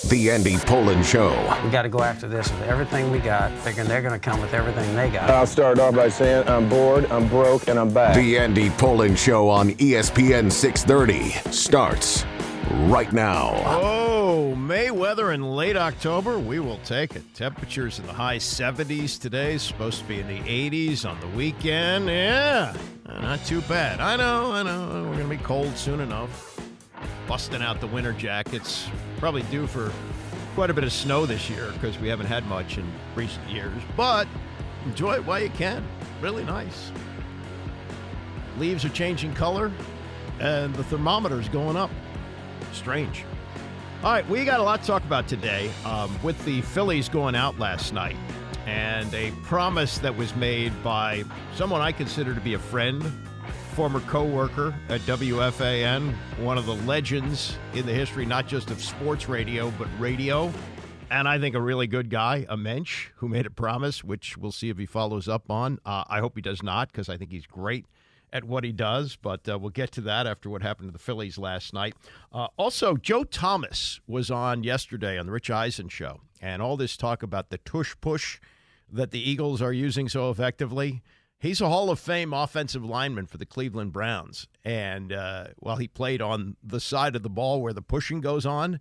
The Andy Pollin Show. We got to go after this with everything we got, thinking they're going to come with everything they got. I'll start off by saying I'm bored, I'm broke, and I'm back. The Andy Pollin Show on ESPN 630 starts right now. Oh, May weather in late October, we will take it. Temperatures in the high 70s today, supposed to be in the 80s on the weekend. Yeah, not too bad. I know. We're going to be cold soon enough. Busting out the winter jackets. Probably due for quite a bit of snow this year because we haven't had much in recent years. But enjoy it while you can. Really nice. Leaves are changing color, and the thermometer's going up. Strange. All right, we got a lot to talk about today with the Phillies going out last night and a promise that was made by someone I consider to be a friend, former co-worker at WFAN, one of the legends in the history, not just of sports radio, but radio. And I think a really good guy, a mensch, who made a promise, which we'll see if he follows up on. I hope he does not, because I think he's great at what he does. But we'll get to that after what happened to the Phillies last night. Also, Joe Thomas was on yesterday on the Rich Eisen show. And all this talk about the Tush Push that the Eagles are using so effectively. He's a Hall of Fame offensive lineman for the Cleveland Browns. And while he played on the side of the ball where the pushing goes on,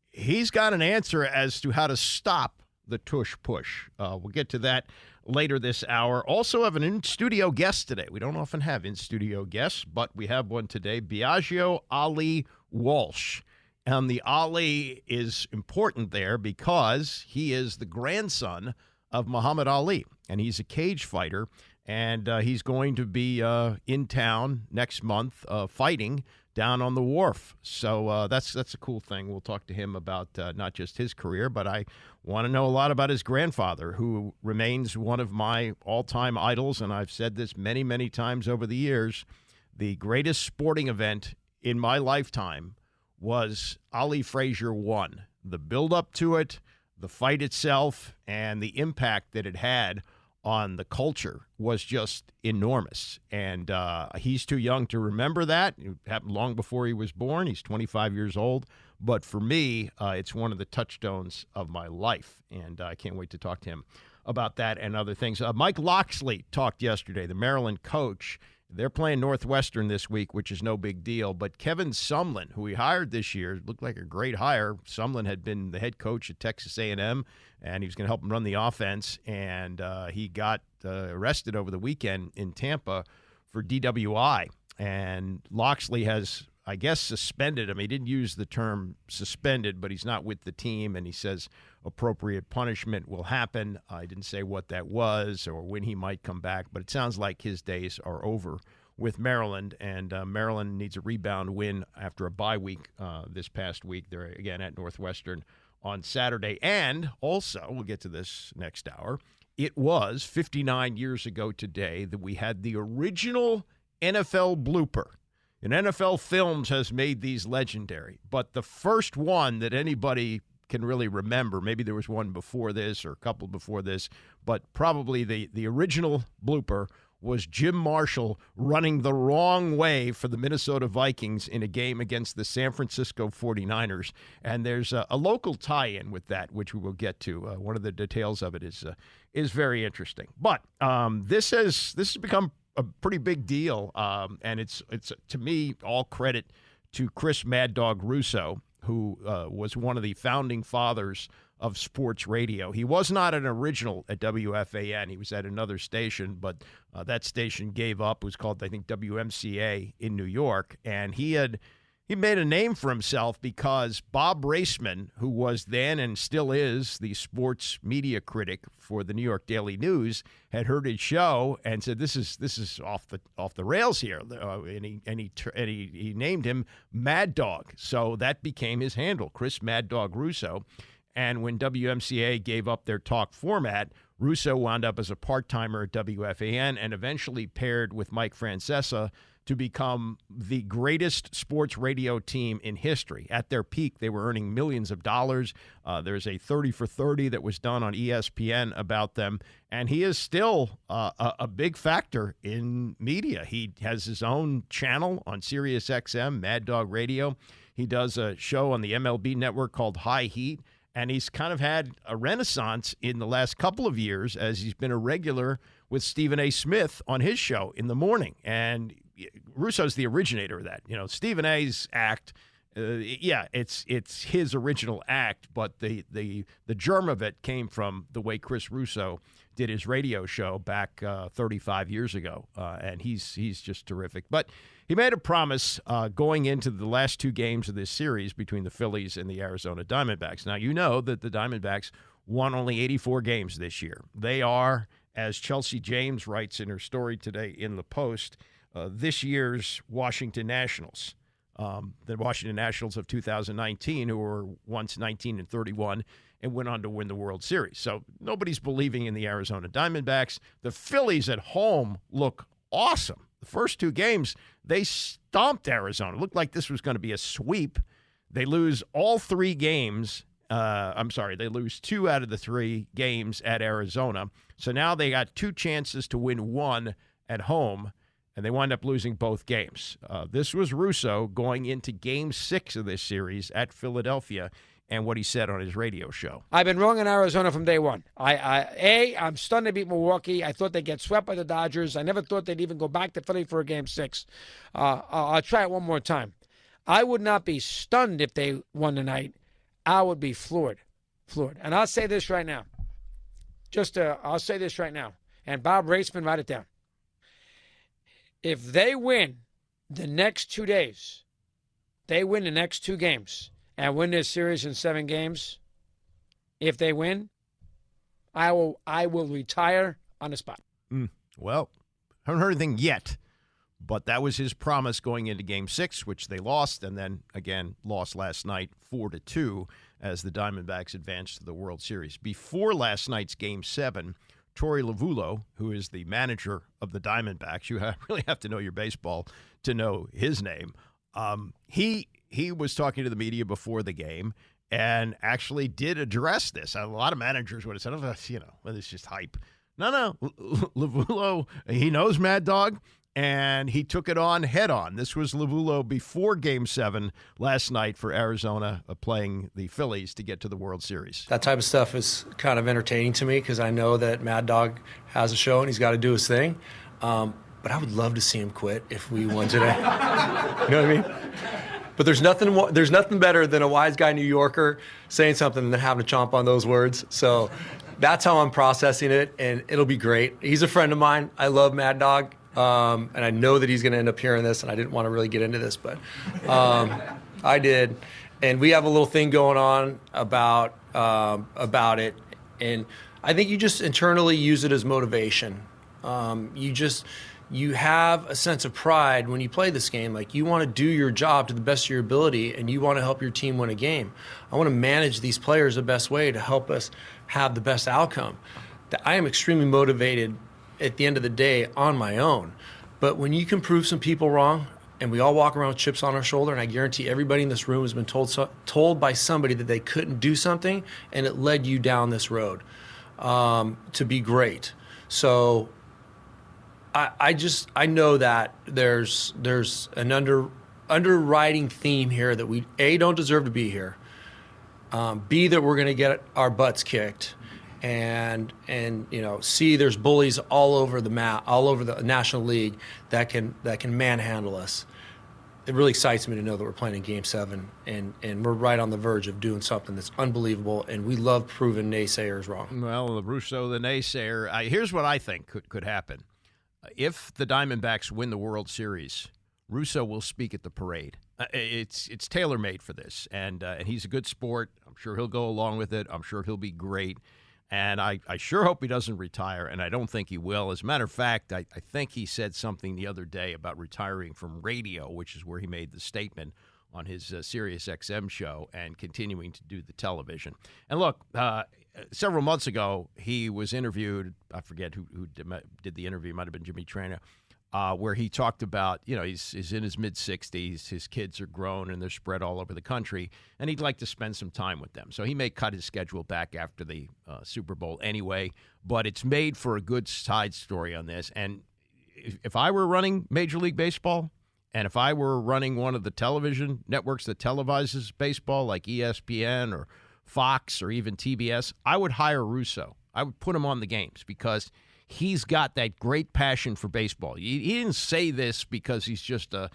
he's got an answer as to how to stop the Tush Push. We'll get to that later this hour. Also have an in-studio guest today. We don't often have in-studio guests, but we have one today, Biagio Ali Walsh. And the Ali is important there because he is the grandson of Muhammad Ali, and he's a cage fighter. And he's going to be in town next month fighting down on the wharf. So that's a cool thing. We'll talk to him about not just his career, but I want to know a lot about his grandfather, who remains one of my all-time idols. And I've said this many, many times over the years. The greatest sporting event in my lifetime was Ali Frazier 1. The build-up to it, the fight itself, and the impact that it had on the culture was just enormous. And he's too young to remember that. It happened long before he was born. He's 25 years old. But for me, it's one of the touchstones of my life. And I can't wait to talk to him about that and other things. Mike Locksley talked yesterday, the Maryland coach. They're playing Northwestern this week, which is no big deal. But Kevin Sumlin, who he hired this year, looked like a great hire. Sumlin had been the head coach at Texas A&M, and he was going to help him run the offense. And he got arrested over the weekend in Tampa for DWI. And Locksley has, I guess, suspended him. He didn't use the term suspended, but he's not with the team, and he says appropriate punishment will happen. I didn't say what that was or when he might come back, but it sounds like his days are over with Maryland, and Maryland needs a rebound win after a bye week this past week. They're, again, at Northwestern on Saturday. And also, we'll get to this next hour, it was 59 years ago today that we had the original NFL blooper. And NFL Films has made these legendary, but the first one that anybody can really remember, maybe there was one before this or a couple before this, but probably the original blooper was Jim Marshall running the wrong way for the Minnesota Vikings in a game against the San Francisco 49ers. And there's a local tie-in with that, which we will get to. One of the details of it is very interesting. But this has become a pretty big deal, and it's to me all credit to Chris Mad Dog Russo, who was one of the founding fathers of sports radio. He was not an original at WFAN. He was at another station, but that station gave up. It was called, I think, WMCA in New York, and he made a name for himself because Bob Raceman, who was then and still is the sports media critic for the New York Daily News, had heard his show and said, "This is off the rails here," and he named him Mad Dog. So that became his handle, Chris Mad Dog Russo. And when WMCA gave up their talk format, Russo wound up as a part-timer at WFAN and eventually paired with Mike Francesa to become the greatest sports radio team in history. At their peak, they were earning millions of dollars. There's a 30 for 30 that was done on ESPN about them, and he is still a big factor in media. He has his own channel on Sirius XM, Mad Dog Radio. He does a show on the MLB network called High Heat, and he's kind of had a renaissance in the last couple of years as he's been a regular with Stephen A. Smith on his show in the morning. And Russo's the originator of that. Stephen A.'s act, it's his original act, but the germ of it came from the way Chris Russo did his radio show back 35 years ago, and he's just terrific. But he made a promise going into the last two games of this series between the Phillies and the Arizona Diamondbacks. Now, you know that the Diamondbacks won only 84 games this year. They are, as Chelsea James writes in her story today in the Post, this year's Washington Nationals. The Washington Nationals of 2019, who were once 19-31 and went on to win the World Series. So nobody's believing in the Arizona Diamondbacks. The Phillies at home look awesome. The first two games, they stomped Arizona. It looked like this was going to be a sweep. They lose all three games. They lose two out of the three games at Arizona. So now they got two chances to win one at home, and they wind up losing both games. This was Russo going into Game 6 of this series at Philadelphia, and what he said on his radio show. I've been wrong in Arizona from day one. I'm stunned they beat Milwaukee. I thought they'd get swept by the Dodgers. I never thought they'd even go back to Philly for a Game 6. I'll try it one more time. I would not be stunned if they won tonight. I would be floored. And I'll say this right now. I'll say this right now. And Bob Raceman, write it down. If they win the next 2 days, they win the next two games and win this series in 7 games, if they win, I will retire on the spot. Well, haven't heard anything yet, but that was his promise going into Game 6, which they lost, and then, again, lost last night 4-2 as the Diamondbacks advanced to the World Series. Before last night's Game 7, Torey Lovullo, who is the manager of the Diamondbacks, you really have to know your baseball to know his name. He was talking to the media before the game and actually did address this. A lot of managers would have said, well, it's just hype. No. Lovullo, he knows Mad Dog, and he took it on head on. This was Lovullo before Game 7 last night for Arizona playing the Phillies to get to the World Series. That type of stuff is kind of entertaining to me because I know that Mad Dog has a show and he's got to do his thing. But I would love to see him quit if we won today. You know what I mean? But there's nothing better than a wise guy New Yorker saying something and then having to chomp on those words. So that's how I'm processing it, and it'll be great. He's a friend of mine. I love Mad Dog. And I know that he's going to end up hearing this, and I didn't want to really get into this, but I did. And we have a little thing going on about it, and I think you just internally use it as motivation. You have a sense of pride when you play this game. Like, you want to do your job to the best of your ability, and you want to help your team win a game. I want to manage these players the best way to help us have the best outcome. I am extremely motivated at the end of the day on my own. But when you can prove some people wrong, and we all walk around with chips on our shoulder, and I guarantee everybody in this room has been told by somebody that they couldn't do something, and it led you down this road to be great. So I know that there's an underwriting theme here that we, A, don't deserve to be here, B, that we're going to get our butts kicked, and C, there's bullies all over the map, all over the National League that can manhandle us. It really excites me to know that we're playing in Game 7, and we're right on the verge of doing something that's unbelievable, and we love proving naysayers wrong. Well, Russo, the naysayer, here's what I think could happen. If the Diamondbacks win the World Series, Russo will speak at the parade. It's tailor-made for this, and he's a good sport. I'm sure he'll go along with it. I'm sure he'll be great. And I sure hope he doesn't retire, and I don't think he will. As a matter of fact, I think he said something the other day about retiring from radio, which is where he made the statement on his Sirius XM show, and continuing to do the television. And look, several months ago, he was interviewed. I forget who did the interview. It might have been Jimmy Traina, where he talked about, he's in his mid-60s. His kids are grown, and they're spread all over the country, and he'd like to spend some time with them. So he may cut his schedule back after the Super Bowl anyway, but it's made for a good side story on this. And if I were running Major League Baseball, And if I were running one of the television networks that televises baseball, like ESPN or Fox or even TBS, I would hire Russo. I would put him on the games because he's got that great passion for baseball. He didn't say this because he's just a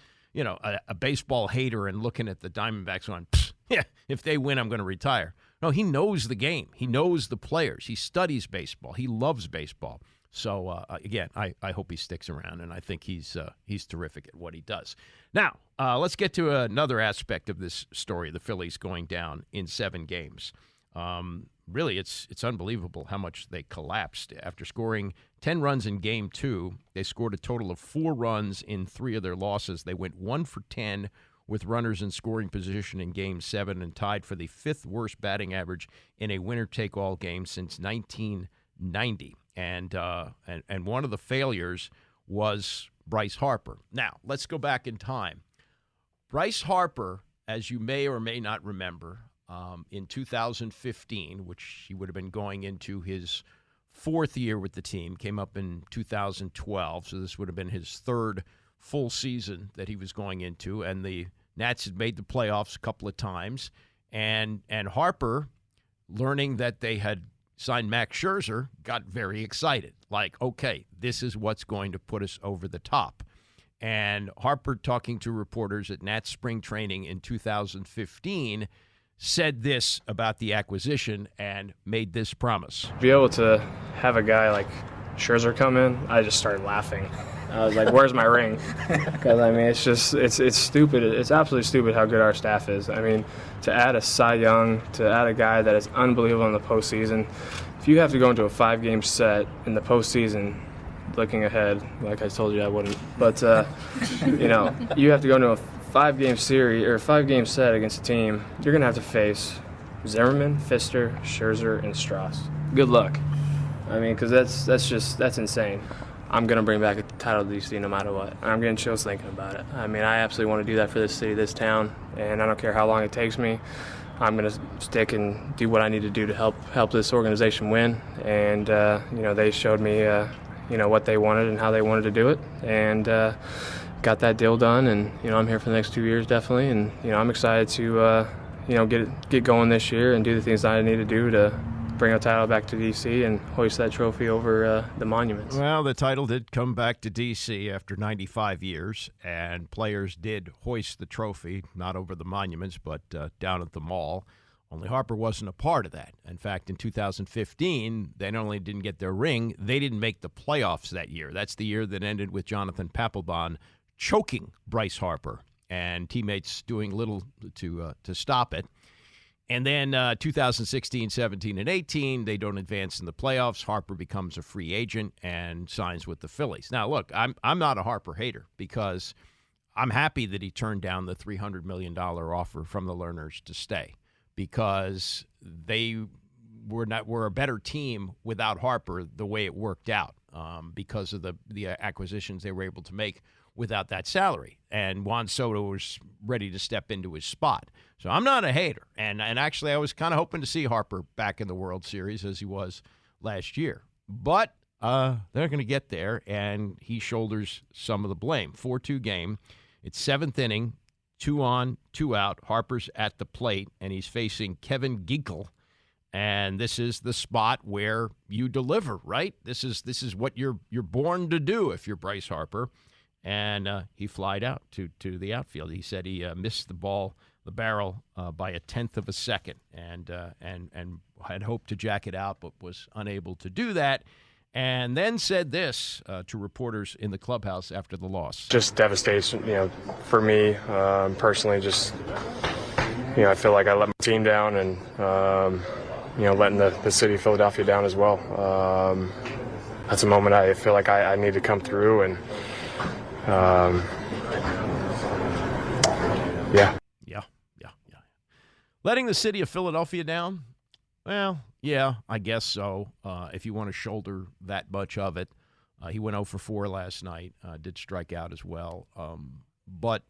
baseball hater and looking at the Diamondbacks going, yeah, if they win, I'm going to retire. No, he knows the game. He knows the players. He studies baseball. He loves baseball. So, again, I hope he sticks around, and I think he's terrific at what he does. Now, let's get to another aspect of this story, the Phillies going down in 7 games. Really, it's unbelievable how much they collapsed. After scoring 10 runs in Game 2, they scored a total of 4 runs in 3 of their losses. They went 1 for 10 with runners in scoring position in Game 7 and tied for the 5th worst batting average in a winner-take-all game since 1990. And one of the failures was Bryce Harper. Now, let's go back in time. Bryce Harper, as you may or may not remember, in 2015, which he would have been going into his 4th year with the team, came up in 2012, so this would have been his 3rd full season that he was going into, and the Nats had made the playoffs a couple of times, and Harper, learning that they had signed Max Scherzer, got very excited. Like, okay, this is what's going to put us over the top. And Harper, talking to reporters at Nats spring training in 2015, said this about the acquisition and made this promise. Be able to have a guy like Scherzer come in, I just started laughing. I was like, where's my ring? Because, I mean, it's stupid. It's absolutely stupid how good our staff is. I mean, to add a Cy Young, to add a guy that is unbelievable in the postseason, if you have to go into a 5-game set in the postseason, looking ahead, like I told you I wouldn't, but, you have to go into a 5-game series or a 5-game set against a team, you're going to have to face Zimmerman, Fister, Scherzer, and Strauss. Good luck. I mean, because that's insane. I'm going to bring back a title to DC no matter what. I'm getting chills thinking about it. I mean, I absolutely want to do that for this city, this town, and I don't care how long it takes me. I'm going to stick and do what I need to do to help this organization win. And, they showed me, what they wanted and how they wanted to do it, and got that deal done. And, I'm here for the next 2 years definitely, and, I'm excited to, get going this year and do the things that I need to do to bring a title back to D.C. and hoist that trophy over the monuments. Well, the title did come back to D.C. after 95 years, and players did hoist the trophy, not over the monuments, but down at the mall. Only Harper wasn't a part of that. In fact, in 2015, they not only didn't get their ring, they didn't make the playoffs that year. That's the year that ended with Jonathan Papelbon choking Bryce Harper and teammates doing little to stop it. And then 2016, 17, and 18, they don't advance in the playoffs. Harper becomes a free agent and signs with the Phillies. Now, look, I'm not a Harper hater because I'm happy that he turned down the $300 million offer from the Lerners to stay because they were a better team without Harper the way it worked out because of the acquisitions they were able to make without that salary. And Juan Soto was ready to step into his spot. So I'm not a hater. And actually, I was kind of hoping to see Harper back in the World Series as he was last year. But they're going to get there, and he shoulders some of the blame. 4-2 game. It's 7th inning, 2 on, 2 out. Harper's at the plate, and he's facing Kevin Ginkel. And this is the spot where you deliver, right? This is what you're born to do if you're Bryce Harper. And he flied out to the outfield. He said he missed the barrel by 1/10 of a second, and had hoped to jack it out, but was unable to do that. And then said this to reporters in the clubhouse after the loss: Just devastation, for me personally. Just, I feel like I let my team down, and letting the city of Philadelphia down as well. That's a moment I feel like I need to come through and. Yeah. Letting the city of Philadelphia down? Well, yeah, I guess so. If you want to shoulder that much of it. He went 0 for 4 last night, did strike out as well. But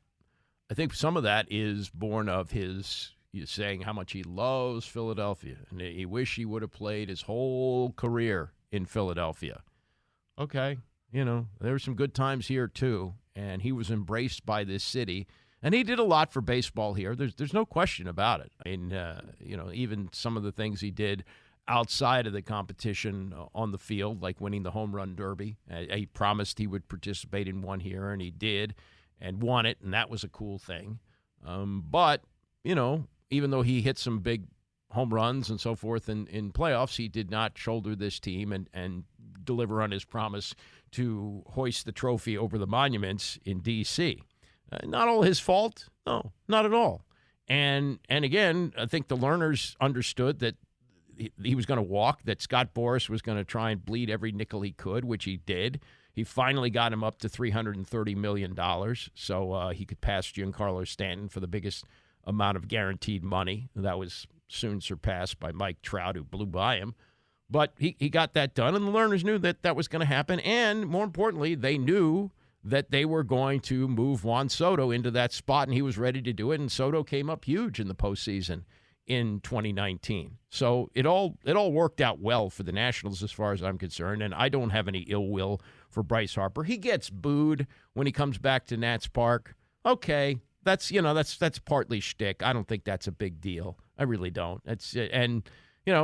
I think some of that is born of his saying how much he loves Philadelphia. And he wish he would have played his whole career in Philadelphia. Okay. there were some good times here too, and he was embraced by this city. And he did a lot for baseball here. There's no question about it. I mean, even some of the things he did outside of the competition on the field, like winning the home run derby. He promised he would participate in one here, and he did, and won it, and that was a cool thing. But, even though he hit some big home runs and so forth in playoffs, he did not shoulder this team and deliver on his promise to hoist the trophy over the monuments in D.C. Not all his fault. No, not at all. And again, I think the learners understood that he was going to walk, that Scott Boras was going to try and bleed every nickel he could, which he did. He finally got him up to $330 million so he could pass Giancarlo Stanton for the biggest amount of guaranteed money. That was soon surpassed by Mike Trout, who blew by him. But he got that done, and the learners knew that was going to happen. And more importantly, they knew that they were going to move Juan Soto into that spot, and he was ready to do it. And Soto came up huge in the postseason in 2019. So it all worked out well for the Nationals as far as I'm concerned, and I don't have any ill will for Bryce Harper. He gets booed when he comes back to Nats Park. Okay, that's partly shtick. I don't think that's a big deal. I really don't.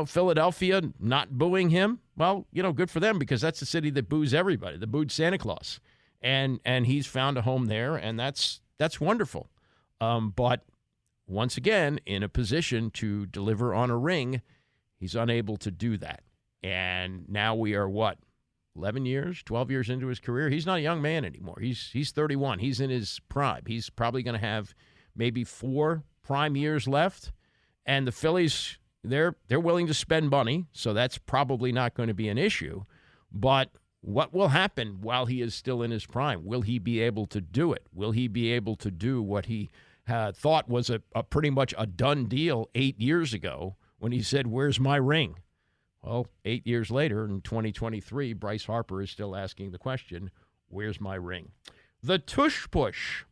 Philadelphia not booing him, well, good for them, because that's the city that boos everybody. That booed Santa Claus. And he's found a home there, and that's wonderful. But once again, in a position to deliver on a ring, he's unable to do that. And now we are, 11 years, 12 years into his career? He's not a young man anymore. He's 31. He's in his prime. He's probably going to have maybe 4 prime years left. And the Phillies, they're willing to spend money, so that's probably not going to be an issue. But what will happen while he is still in his prime? Will he be able to do it? Will he be able to do what he thought was a pretty much a done deal 8 years ago when he said, "Where's my ring?" Well, 8 years later, in 2023, Bryce Harper is still asking the question, "Where's my ring?" The Tush Push.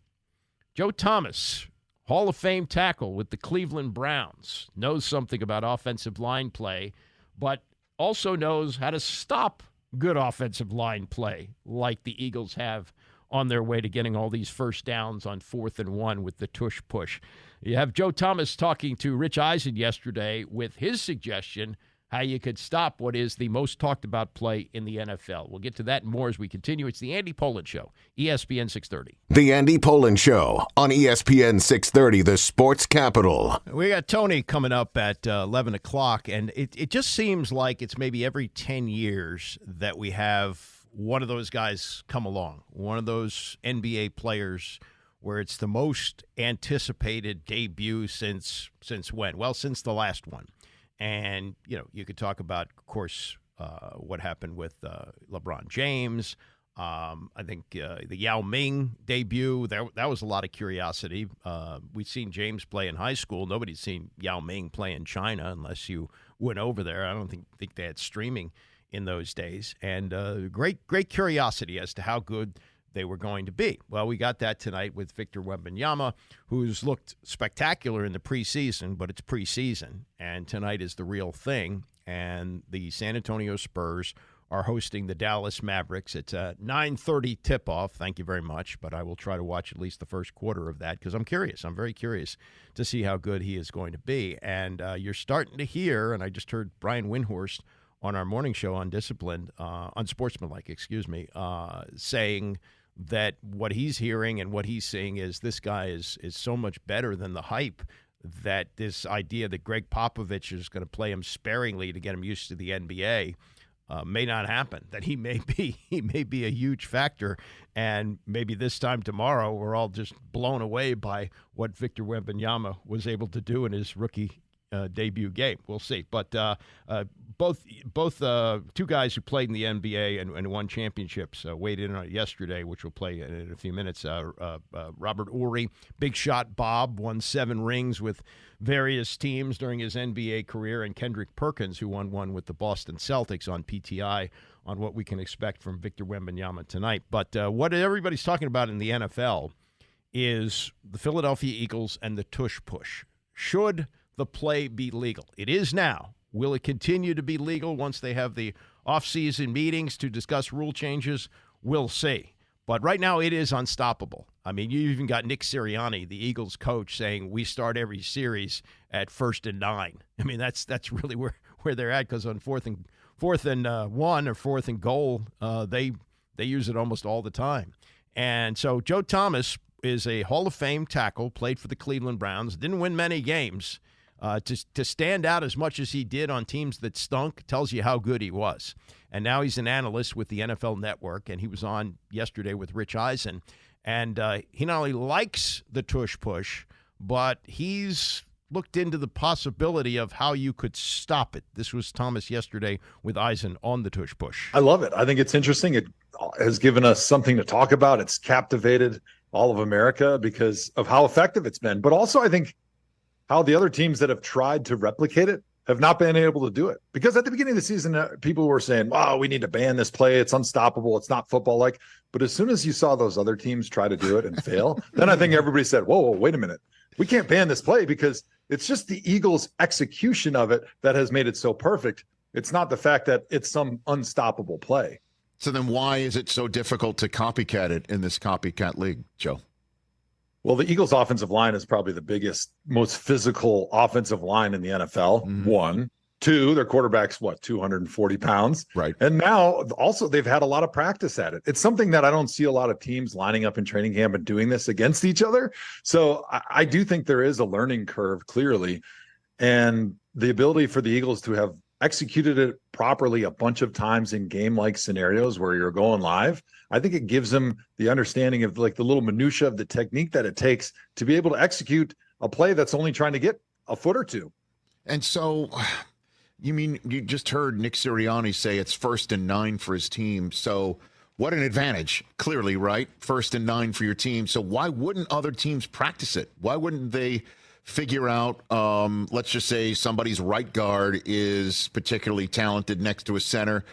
Joe Thomas, Hall of Fame tackle with the Cleveland Browns, knows something about offensive line play, but also knows how to stop good offensive line play, like the Eagles have on their way to getting all these first downs on 4th and 1 with the Tush Push. You have Joe Thomas talking to Rich Eisen yesterday with his suggestion how you could stop what is the most talked about play in the NFL. We'll get to that and more as we continue. It's the Andy Pollin Show, ESPN 630. The Andy Pollin Show on ESPN 630, the sports capital. We got Tony coming up at 11 o'clock, and it just seems like it's maybe every 10 years that we have one of those guys come along, one of those NBA players where it's the most anticipated debut since when? Well, since the last one. And, you could talk about, of course, what happened with LeBron James. I think the Yao Ming debut, that was a lot of curiosity. We'd seen James play in high school. Nobody's seen Yao Ming play in China unless you went over there. I don't think they had streaming in those days. And great curiosity as to how good they were going to be. Well, we got that tonight with Victor Wembanyama, who's looked spectacular in the preseason, but it's preseason, and tonight is the real thing. And the San Antonio Spurs are hosting the Dallas Mavericks. It's a 9:30 tip-off. Thank you very much, but I will try to watch at least the first quarter of that because I'm curious. I'm very curious to see how good he is going to be. And you're starting to hear, and I just heard Brian Windhorst on our morning show on Unsportsmanlike, saying that what he's hearing and what he's seeing is this guy is so much better than the hype, that this idea that Greg Popovich is going to play him sparingly to get him used to the NBA may not happen, that he may be a huge factor, and maybe this time tomorrow we're all just blown away by what Victor Wembanyama was able to do in his rookie debut game. We'll see. But both two guys who played in the NBA and won championships weighed in on it yesterday, which we'll play in a few minutes. Robert Horry, Big Shot Bob, won 7 rings with various teams during his NBA career, and Kendrick Perkins, who won one with the Boston Celtics on PTI, on what we can expect from Victor Wembanyama tonight. But what everybody's talking about in the NFL is the Philadelphia Eagles and the Tush Push. Should the play be legal? It is now. Will it continue to be legal once they have the off-season meetings to discuss rule changes, we'll see. But right now it is unstoppable. I mean, you even got Nick Sirianni, the Eagles coach, saying we start every series at 1st and 9. I mean, that's really where they're at, because on 4th and 1 or 4th and goal, they use it almost all the time. And so Joe Thomas is a Hall of Fame tackle, played for the Cleveland Browns, didn't win many games. To stand out as much as he did on teams that stunk tells you how good he was. And now he's an analyst with the NFL Network, and he was on yesterday with Rich Eisen. And he not only likes the tush push, but he's looked into the possibility of how you could stop it. This was Thomas yesterday with Eisen on the tush push. I love it. I think it's interesting. It has given us something to talk about. It's captivated all of America because of how effective it's been. But also, I think how the other teams that have tried to replicate it have not been able to do it. Because at the beginning of the season, people were saying, wow, we need to ban this play. It's unstoppable. It's not football-like. But as soon as you saw those other teams try to do it and fail, then I think everybody said, whoa, wait a minute. We can't ban this play because it's just the Eagles' execution of it that has made it so perfect. It's not the fact that it's some unstoppable play. So then why is it so difficult to copycat it in this copycat league, Joe? Well, the Eagles' offensive line is probably the biggest, most physical offensive line in the NFL. Mm-hmm. 1. 2, their quarterback's, 240 pounds? Right. And now, also, they've had a lot of practice at it. It's something that I don't see a lot of teams lining up in training camp and doing this against each other. So I do think there is a learning curve, clearly. And the ability for the Eagles to have executed it properly a bunch of times in game-like scenarios where you're going live, I think it gives them the understanding of like the little minutia of the technique that it takes to be able to execute a play that's only trying to get a foot or two. And so you mean you just heard Nick Sirianni say it's 1st and 9 for his team. So what an advantage, clearly, right? 1st and 9 for your team. So why wouldn't other teams practice it? Why wouldn't they figure out, let's just say somebody's right guard is particularly talented next to a center,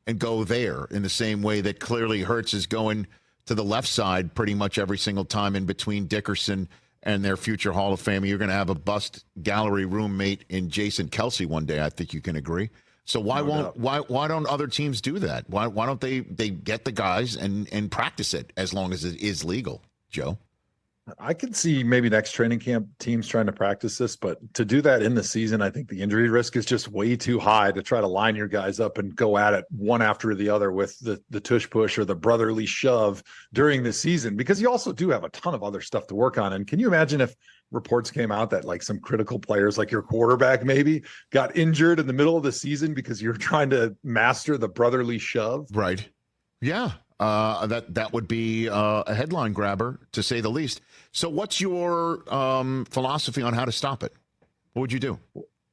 and go there in the same way that clearly Hurts is going to the left side pretty much every single time in between Dickerson and their future Hall of Famer. You're going to have a bust gallery roommate in Jason Kelsey one day. I think you can agree. So why don't other teams do that? Why don't they get the guys and practice it as long as it is legal, Joe? I could see maybe next training camp teams trying to practice this, but to do that in the season, I think the injury risk is just way too high to try to line your guys up and go at it one after the other with the tush push or the brotherly shove during the season, because you also do have a ton of other stuff to work on. And can you imagine if reports came out that like some critical players, like your quarterback maybe, got injured in the middle of the season because you're trying to master the brotherly shove? Right. Yeah. That would be a headline grabber, to say the least. So what's your philosophy on how to stop it? What would you do?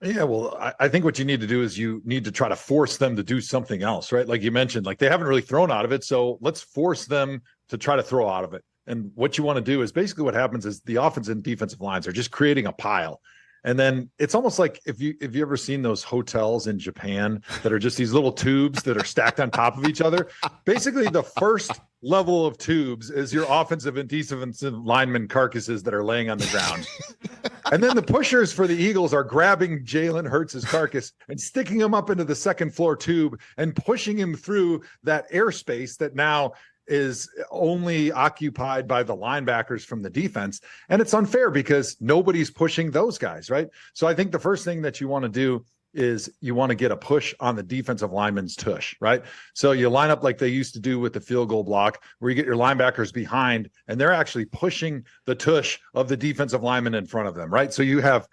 Yeah, well, I think what you need to do is you need to try to force them to do something else, right? Like you mentioned, like they haven't really thrown out of it, so let's force them to try to throw out of it. And what you want to do is basically what happens is the offensive and defensive lines are just creating a pile. And then it's almost like if you ever seen those hotels in Japan that are just these little tubes that are stacked on top of each other. Basically, the first level of tubes is your offensive and defensive lineman carcasses that are laying on the ground. And then the pushers for the Eagles are grabbing Jalen Hurts' carcass and sticking him up into the second floor tube and pushing him through that airspace that now is only occupied by the linebackers from the defense. And it's unfair because nobody's pushing those guys, right? So I think the first thing that you want to do is you want to get a push on the defensive lineman's tush, right? So you line up like they used to do with the field goal block, where you get your linebackers behind and they're actually pushing the tush of the defensive lineman in front of them, right? So you have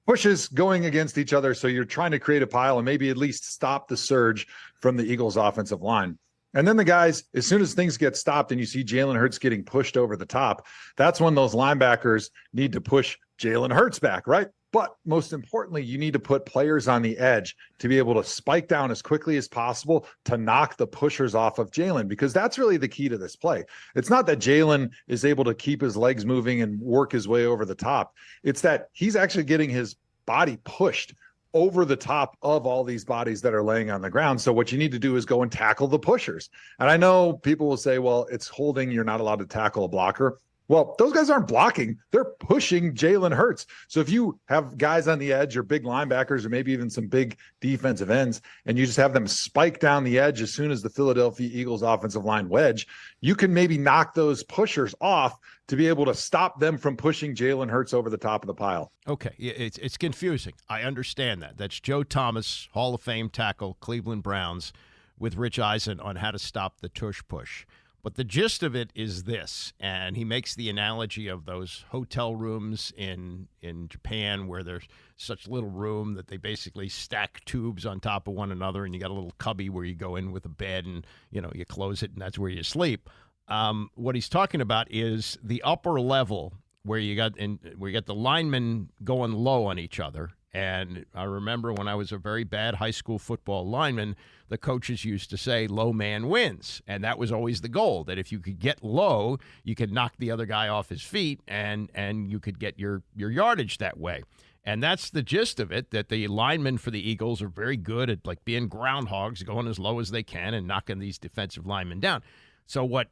pushes going against each other. So you're trying to create a pile and maybe at least stop the surge from the Eagles offensive line. And then the guys, as soon as things get stopped and you see Jalen Hurts getting pushed over the top, that's when those linebackers need to push Jalen Hurts back, right? But most importantly, you need to put players on the edge to be able to spike down as quickly as possible to knock the pushers off of Jalen, because that's really the key to this play. It's not that Jalen is able to keep his legs moving and work his way over the top. It's that he's actually getting his body pushed over the top of all these bodies that are laying on the ground. So what you need to do is go and tackle the pushers. And I know people will say, well, it's holding, you're not allowed to tackle a blocker. Well, those guys aren't blocking. They're pushing Jalen Hurts. So if you have guys on the edge or big linebackers or maybe even some big defensive ends, and you just have them spike down the edge as soon as the Philadelphia Eagles offensive line wedge, you can maybe knock those pushers off to be able to stop them from pushing Jalen Hurts over the top of the pile. Okay, it's confusing. I understand that. That's Joe Thomas, Hall of Fame tackle, Cleveland Browns, with Rich Eisen on how to stop the tush push. But the gist of it is this, and he makes the analogy of those hotel rooms in Japan where there's such little room that they basically stack tubes on top of one another, and you got a little cubby where you go in with a bed and, you close it, and that's where you sleep. What he's talking about is the upper level where you got the linemen going low on each other. And I remember when I was a very bad high school football lineman, the coaches used to say, low man wins. And that was always the goal, that if you could get low, you could knock the other guy off his feet and you could get your yardage that way. And that's the gist of it, that the linemen for the Eagles are very good at like being groundhogs, going as low as they can and knocking these defensive linemen down. So what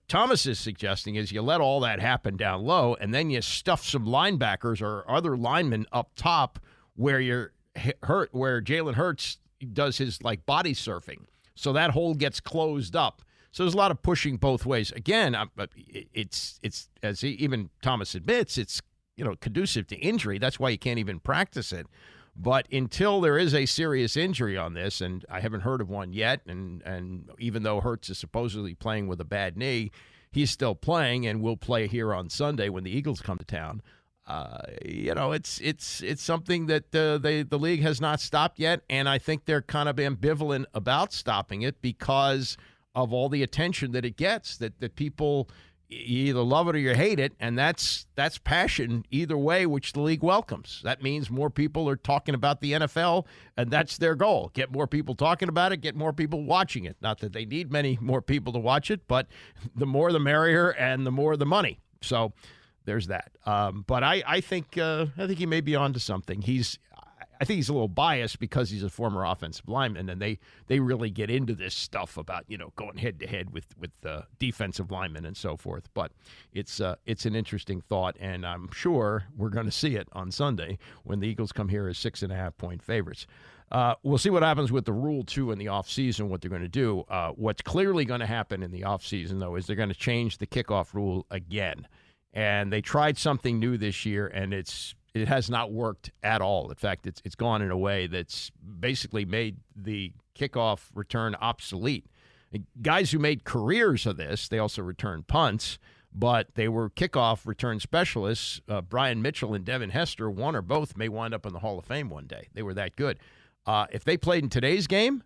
Thomas is suggesting is you let all that happen down low, and then you stuff some linebackers or other linemen up top where where Jalen Hurts does his like body surfing. So that hole gets closed up. So there's a lot of pushing both ways. Again, it's as even Thomas admits, it's conducive to injury. That's why you can't even practice it. But until there is a serious injury on this, and I haven't heard of one yet, and even though Hurts is supposedly playing with a bad knee, he's still playing and will play here on Sunday when the Eagles come to town. It's something that the league has not stopped yet, and I think they're kind of ambivalent about stopping it because of all the attention that it gets, that people you either love it or you hate it, and that's passion either way, which the league welcomes. That means more people are talking about the NFL, and that's their goal. Get more people talking about it, get more people watching it. Not that they need many more people to watch it, but the more the merrier and the more the money. So there's that. But I think he may be onto something. I think he's a little biased because he's a former offensive lineman, and they really get into this stuff about going head to head with defensive linemen and so forth. But it's an interesting thought, and I'm sure we're going to see it on Sunday when the Eagles come here as 6.5-point favorites. We'll see what happens with the Rule 2 in the offseason, what they're going to do. What's clearly going to happen in the offseason, though, is they're going to change the kickoff rule again. And they tried something new this year, and it has not worked at all. In fact, it's gone in a way that's basically made the kickoff return obsolete. Guys who made careers of this, they also returned punts, but they were kickoff return specialists. Brian Mitchell and Devin Hester, one or both, may wind up in the Hall of Fame one day. They were that good. If they played in today's game,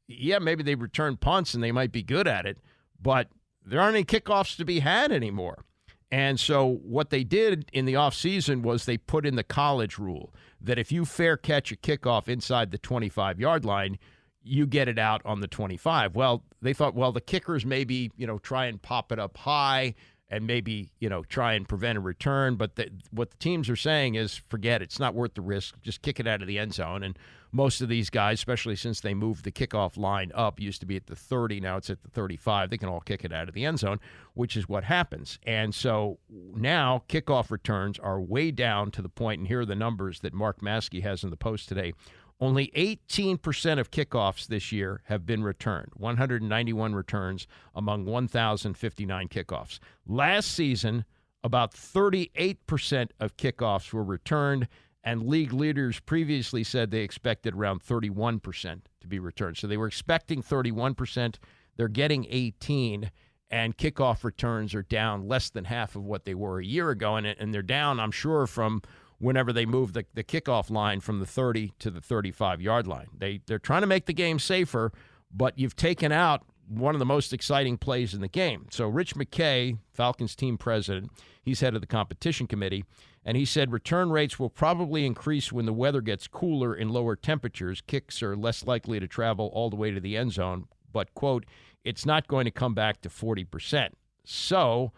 yeah, maybe they return punts and they might be good at it, but there aren't any kickoffs to be had anymore. And so what they did in the offseason was they put in the college rule that if you fair catch a kickoff inside the 25-yard line, you get it out on the 25. Well, they thought, the kickers maybe, try and pop it up high and maybe, try and prevent a return. But what the teams are saying is, forget it. It's not worth the risk. Just kick it out of the end zone. And most of these guys, especially since they moved the kickoff line up, used to be at the 30, now it's at the 35. They can all kick it out of the end zone, which is what happens. And so now kickoff returns are way down to the point, and here are the numbers that Mark Maskey has in the Post today. Only 18% of kickoffs this year have been returned, 191 returns among 1,059 kickoffs. Last season, about 38% of kickoffs were returned, and league leaders previously said they expected around 31% to be returned. So they were expecting 31%. They're getting 18%, and kickoff returns are down less than half of what they were a year ago. And they're down, I'm sure, from whenever they moved the kickoff line from the 30 to the 35-yard line. They're trying to make the game safer, but you've taken out one of the most exciting plays in the game. So Rich McKay, Falcons team president, he's head of the competition committee, and he said return rates will probably increase when the weather gets cooler in lower temperatures. Kicks are less likely to travel all the way to the end zone, but, quote, it's not going to come back to 40%. So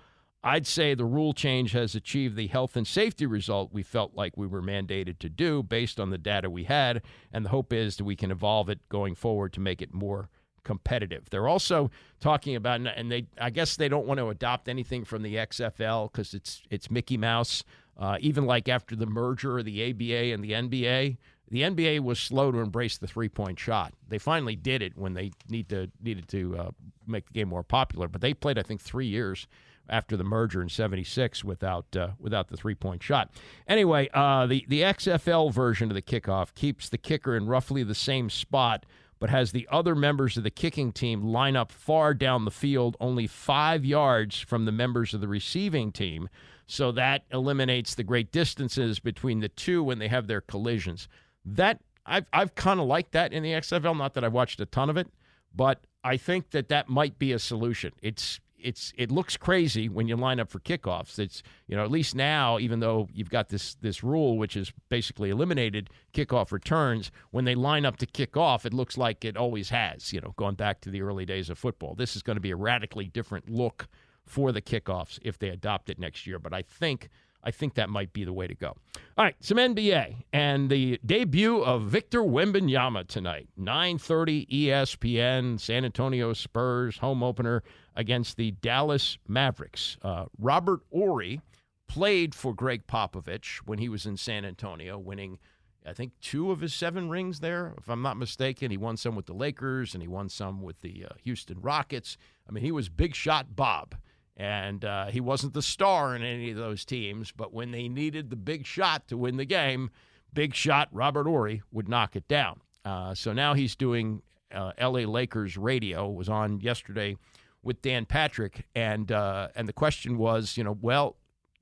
I'd say the rule change has achieved the health and safety result we felt like we were mandated to do based on the data we had, and the hope is that we can evolve it going forward to make it more competitive. They're also talking about, and I guess they don't want to adopt anything from the XFL because it's Mickey Mouse. Even like after the merger of the ABA and the NBA was slow to embrace the three-point shot. They finally did it when they needed to make the game more popular. But they played, I think, 3 years after the merger in '76 without the three-point shot. Anyway, the XFL version of the kickoff keeps the kicker in roughly the same spot, but has the other members of the kicking team line up far down the field, only 5 yards from the members of the receiving team. So that eliminates the great distances between the two when they have their collisions. That I've kind of liked that in the XFL. Not that I've watched a ton of it, but I think that might be a solution. It looks crazy when you line up for kickoffs. It's, at least now, even though you've got this rule which has basically eliminated kickoff returns, when they line up to kick off, it looks like it always has, going back to the early days of football. This is going to be a radically different look for the kickoffs if they adopt it next year. But I think that might be the way to go. All right, some NBA and the debut of Victor Wembanyama tonight. 9:30 ESPN, San Antonio Spurs home opener against the Dallas Mavericks. Robert Horry played for Greg Popovich when he was in San Antonio, winning, I think, 2 of his 7 rings there, if I'm not mistaken. He won some with the Lakers, and he won some with the Houston Rockets. I mean, he was Big Shot Bob. And he wasn't the star in any of those teams, but when they needed the big shot to win the game, Big Shot Robert Horry would knock it down. So now he's doing L.A. Lakers radio. Was on yesterday with Dan Patrick, and the question was,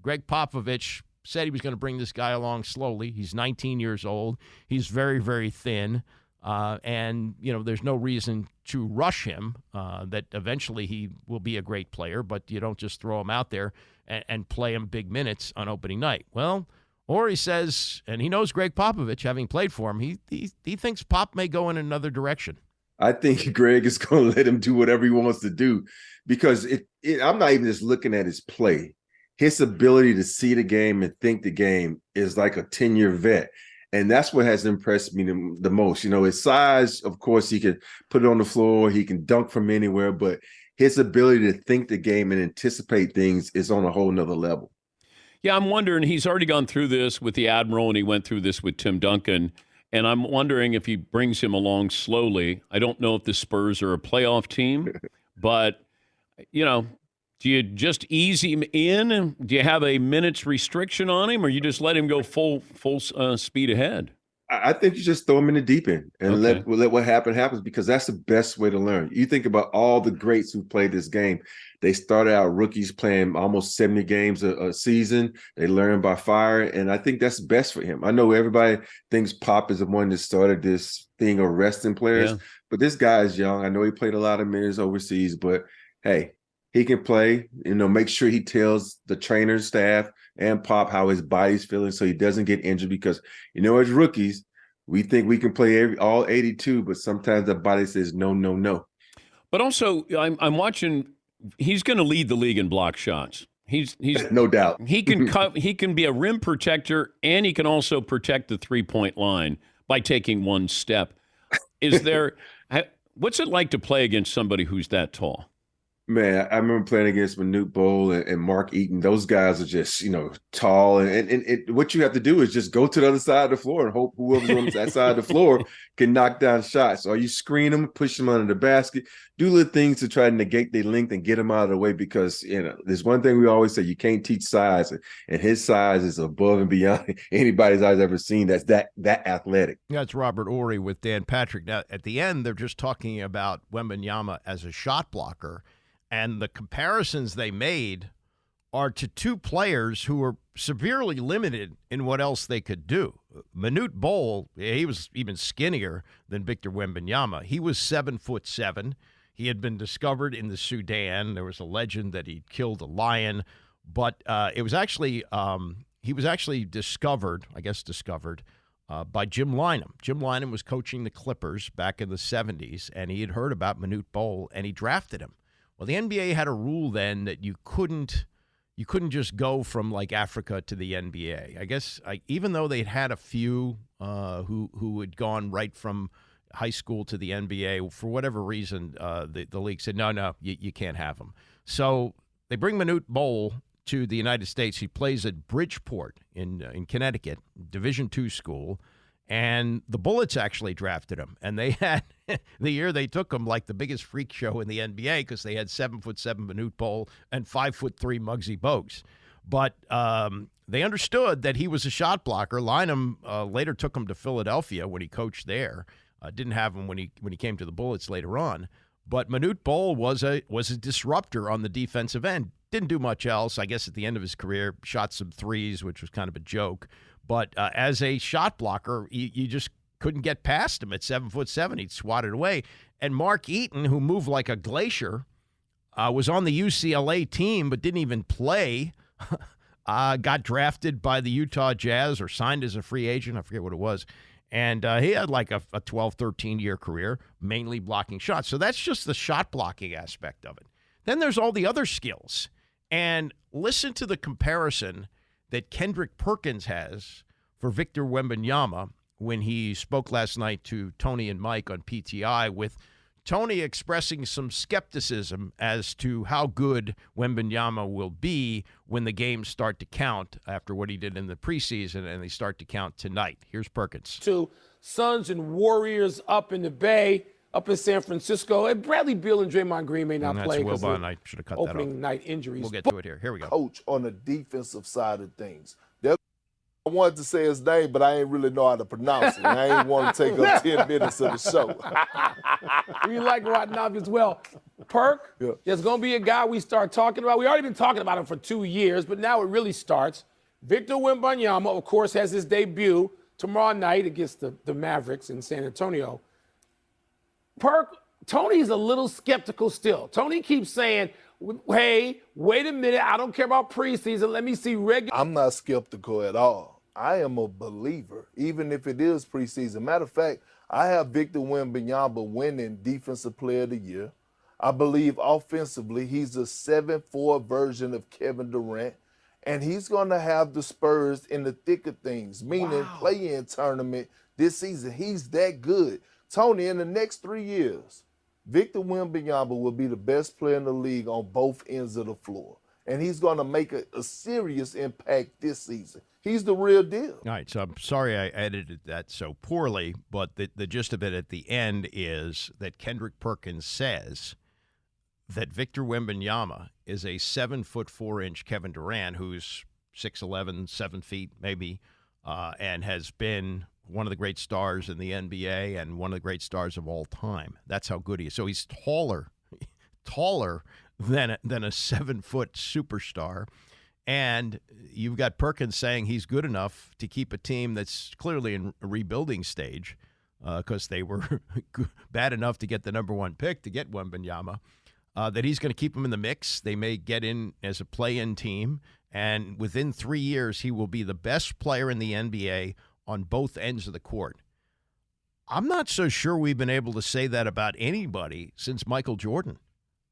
Greg Popovich said he was going to bring this guy along slowly. He's 19 years old. He's very, very thin. And there's no reason to rush him, that eventually he will be a great player, but you don't just throw him out there and play him big minutes on opening night. Well, Horry says, and he knows Greg Popovich, having played for him, he thinks Pop may go in another direction. I think Greg is going to let him do whatever he wants to do, because I'm not even just looking at his play. His ability to see the game and think the game is like a 10-year vet. And that's what has impressed me the most. His size, of course, he can put it on the floor. He can dunk from anywhere. But his ability to think the game and anticipate things is on a whole nother level. Yeah, I'm wondering, he's already gone through this with the Admiral, and he went through this with Tim Duncan. And I'm wondering if he brings him along slowly. I don't know if the Spurs are a playoff team, but, do you just ease him in? Do you have a minute's restriction on him, or you just let him go full speed ahead? I think you just throw him in the deep end and let what happens, because that's the best way to learn. You think about all the greats who played this game. They started out rookies playing almost 70 games a season. They learn by fire, and I think that's best for him. I know everybody thinks Pop is the one that started this thing of resting players, but this guy is young. I know he played a lot of minutes overseas, but hey, he can play, make sure he tells the trainer staff and Pop how his body's feeling so he doesn't get injured, because, as rookies, we think we can play all 82, but sometimes the body says no, no, no. But also, I'm watching, he's going to lead the league in block shots. He's no doubt. He can be a rim protector, and he can also protect the three-point line by taking one step. What's it like to play against somebody who's that tall? Man, I remember playing against Manute Bol and Mark Eaton. Those guys are just, tall. And what you have to do is just go to the other side of the floor and hope whoever's on that side of the floor can knock down shots. Or you screen them, push them under the basket, do little things to try to negate their length and get them out of the way, because, there's one thing we always say, you can't teach size. And his size is above and beyond anybody's I've ever seen that's that athletic. That's Robert Horry with Dan Patrick. Now, at the end, they're just talking about Wembanyama as a shot blocker. And the comparisons they made are to 2 players who are severely limited in what else they could do. Manute Bol, he was even skinnier than Victor Wembanyama. He was 7'7". He had been discovered in the Sudan. There was a legend that he killed a lion, but it was actually he was actually discovered by Jim Lynam. Jim Lynam was coaching the Clippers back in the 70s, and he had heard about Manute Bol, and he drafted him. Well, the NBA had a rule then that you couldn't just go from like Africa to the NBA. I guess even though they'd had a few who had gone right from high school to the NBA. For whatever reason, the league said, no, you can't have him. So they bring Manute Bol to the United States. He plays at Bridgeport in Connecticut, Division II school. And the Bullets actually drafted him. And they had, the year they took him, like the biggest freak show in the NBA because they had 7'7" Manute Bol and 5'3" Muggsy Bogues. But they understood that he was a shot blocker. Lynham later took him to Philadelphia when he coached there. Didn't have him when he came to the Bullets later on. But Manute Bol was a disruptor on the defensive end. Didn't do much else. I guess at the end of his career, shot some threes, which was kind of a joke. But as a shot blocker, you just couldn't get past him at 7'7". He'd swat it away. And Mark Eaton, who moved like a glacier, was on the UCLA team but didn't even play. Got drafted by the Utah Jazz or signed as a free agent. I forget what it was. And he had like a 12, 13-year career, mainly blocking shots. So that's just the shot blocking aspect of it. Then there's all the other skills. And listen to the comparison that Kendrick Perkins has for Victor Wembanyama when he spoke last night to Tony and Mike on PTI, with Tony expressing some skepticism as to how good Wembanyama will be when the games start to count after what he did in the preseason and they start to count tonight. Here's Perkins. To Suns and Warriors up in the Bay, up in San Francisco. And Bradley Beal and Draymond Green may not play because of I should have cut opening night injuries. We'll get to it here. Here we go. Coach on the defensive side of things. I wanted to say his name, but I ain't really know how to pronounce it. I ain't want to take up 10 minutes of the show. We like Rodnov as well. Perk, there's going to be a guy we start talking about. We already been talking about him for 2 years, but now it really starts. Victor Wembanyama, of course, has his debut tomorrow night against the Mavericks in San Antonio. Perk, Tony's a little skeptical still. Tony keeps saying, hey, wait a minute, I don't care about preseason. Let me see regular. I'm not skeptical at all. I am a believer, even if it is preseason. Matter of fact, I have Victor Wembanyama winning Defensive Player of the Year. I believe offensively he's a 7'4" version of Kevin Durant, and he's going to have the Spurs in the thick of things, meaning play-in tournament this season. He's that good. Tony, in the next 3 years, Victor Wembanyama will be the best player in the league on both ends of the floor. And he's going to make a serious impact this season. He's the real deal. All right, so I'm sorry I edited that so poorly, but the gist of it at the end is that Kendrick Perkins says that Victor Wembanyama is a 7'4" Kevin Durant, who's 6'11", 7 feet maybe, and has been one of the great stars in the NBA and one of the great stars of all time. That's how good he is. So he's taller than a 7-foot superstar. And you've got Perkins saying he's good enough to keep a team that's clearly in a rebuilding stage because they were bad enough to get the number one pick to get Wembanyama, that he's going to keep them in the mix. They may get in as a play-in team. And within 3 years, he will be the best player in the NBA on both ends of the court. I'm not so sure we've been able to say that about anybody since Michael Jordan.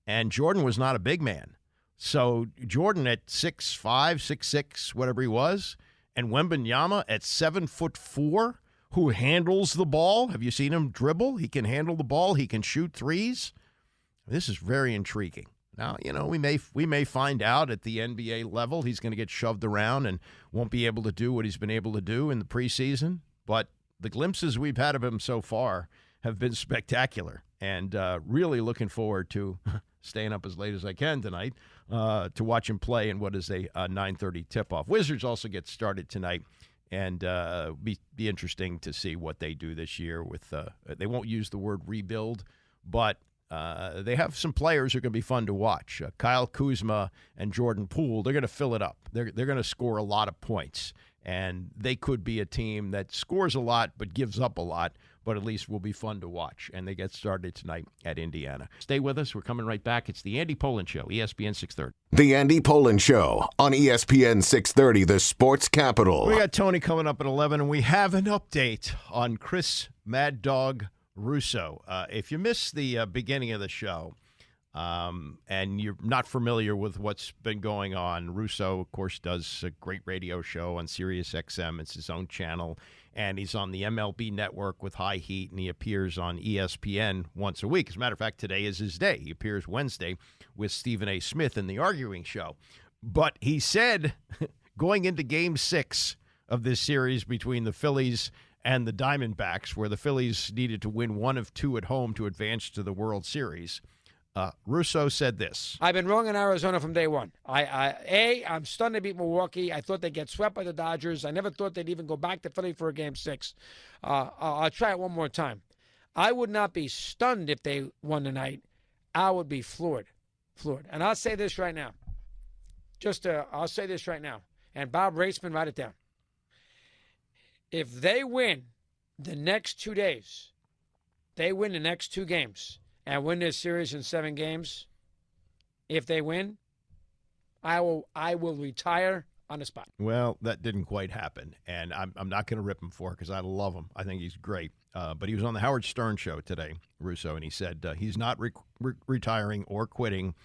And Jordan was not a big man. So Jordan at 6'5", 6'6", whatever he was, and Wembanyama at 7'4", who handles the ball. Have you seen him dribble? He can handle the ball. He can shoot threes. This is very intriguing. Now, we may find out at the NBA level he's going to get shoved around and won't be able to do what he's been able to do in the preseason. But the glimpses we've had of him so far have been spectacular, and really looking forward to staying up as late as I can tonight to watch him play in what is a 9:30 tip-off. Wizards also get started tonight, and be interesting to see what they do this year. With they won't use the word rebuild, but they have some players who are going to be fun to watch. Kyle Kuzma and Jordan Poole, they're going to fill it up. They're going to score a lot of points, and they could be a team that scores a lot but gives up a lot, but at least will be fun to watch. And they get started tonight at Indiana. Stay with us. We're coming right back. It's the Andy Pollin Show, ESPN 630. The Andy Pollin Show on ESPN 630, the sports capital. We got Tony coming up at 11, and we have an update on Chris Mad Dog Russo. If you missed the beginning of the show, and you're not familiar with what's been going on, Russo, of course, does a great radio show on Sirius XM. It's his own channel, and he's on the MLB Network with High Heat, and he appears on ESPN once a week. As a matter of fact, today is his day. He appears Wednesday with Stephen A. Smith in The Arguing Show. But he said going into Game 6 of this series between the Phillies and the Diamondbacks, where the Phillies needed to win one of two at home to advance to the World Series, Russo said this. I've been wrong in Arizona from day one. I'm stunned to beat Milwaukee. I thought they'd get swept by the Dodgers. I never thought they'd even go back to Philly for a Game 6. I'll try it one more time. I would not be stunned if they won tonight. I would be floored. And I'll say this right now. I'll say this right now. And Bob Raceman, write it down. If they win the next 2 days, they win the next 2 games, and win this series in 7 games, if they win, I will retire on the spot. Well, that didn't quite happen, and I'm not going to rip him for it because I love him. I think he's great. But he was on the Howard Stern show today, Russo, and he said he's not retiring or quitting.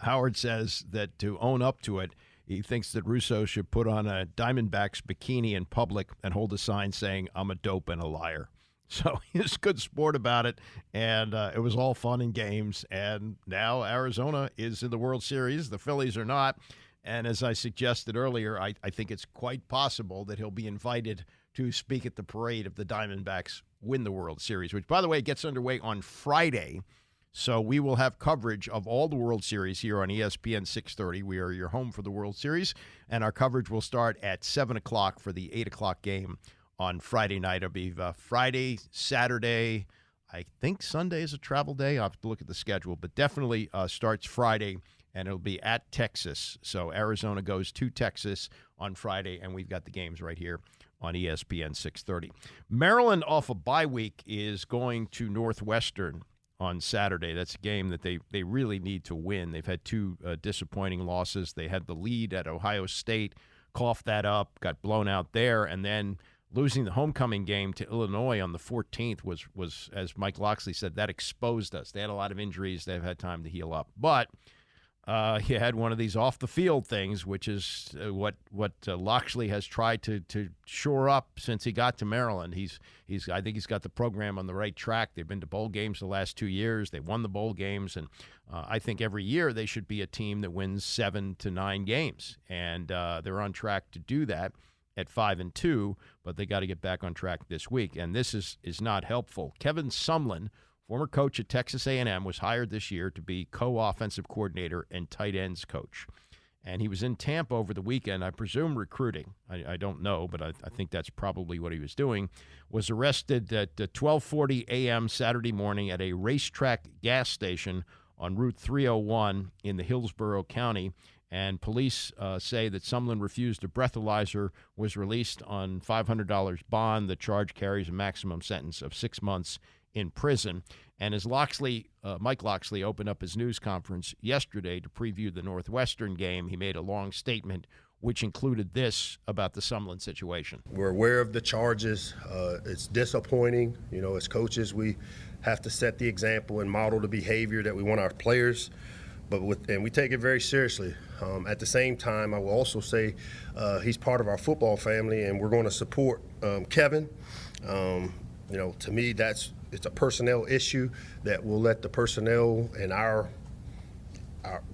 Howard says that to own up to it, he thinks that Russo should put on a Diamondbacks bikini in public and hold a sign saying, "I'm a dope and a liar." So he's a good sport about it, and it was all fun and games. And now Arizona is in the World Series. The Phillies are not. And as I suggested earlier, I think it's quite possible that he'll be invited to speak at the parade if the Diamondbacks win the World Series, which, by the way, gets underway on Friday. So we will have coverage of all the World Series here on ESPN 630. We are your home for the World Series, and our coverage will start at 7 o'clock for the 8 o'clock game on Friday night. It'll be Friday, Saturday. I think Sunday is a travel day. I'll have to look at the schedule, but definitely starts Friday, and it'll be at Texas. So Arizona goes to Texas on Friday, and we've got the games right here on ESPN 630. Maryland, off a bye week, is going to Northwestern on Saturday. That's a game that they really need to win. They've had 2 disappointing losses. They had the lead at Ohio State, coughed that up, got blown out there, and then losing the homecoming game to Illinois on the 14th was, as Mike Locksley said, that exposed us. They had a lot of injuries. They've had time to heal up. But he had one of these off-the-field things, which is what Locksley has tried to shore up since he got to Maryland. I think he's got the program on the right track. They've been to bowl games the last 2 years. They won the bowl games, and I think every year they should be a team that wins 7 to 9 games, and they're on track to do that at 5-2, but they got to get back on track this week, and this is not helpful. Kevin Sumlin, former coach at Texas A&M, was hired this year to be co-offensive coordinator and tight ends coach. And he was in Tampa over the weekend, I presume recruiting. I don't know, but I think that's probably what he was doing. Was arrested at 12:40 a.m. Saturday morning at a racetrack gas station on Route 301 in the Hillsborough County. And police say that Sumlin refused a breathalyzer, was released on $500 bond. The charge carries a maximum sentence of 6 months in prison. And as Mike Locksley opened up his news conference yesterday to preview the Northwestern game, he made a long statement which included this about the Sumlin situation. We're aware of the charges. It's disappointing. You know, as coaches, we have to set the example and model the behavior that we want our players. And we take it very seriously. At the same time, I will also say he's part of our football family, and we're going to support Kevin. You know, to me, it's a personnel issue that will let the personnel and our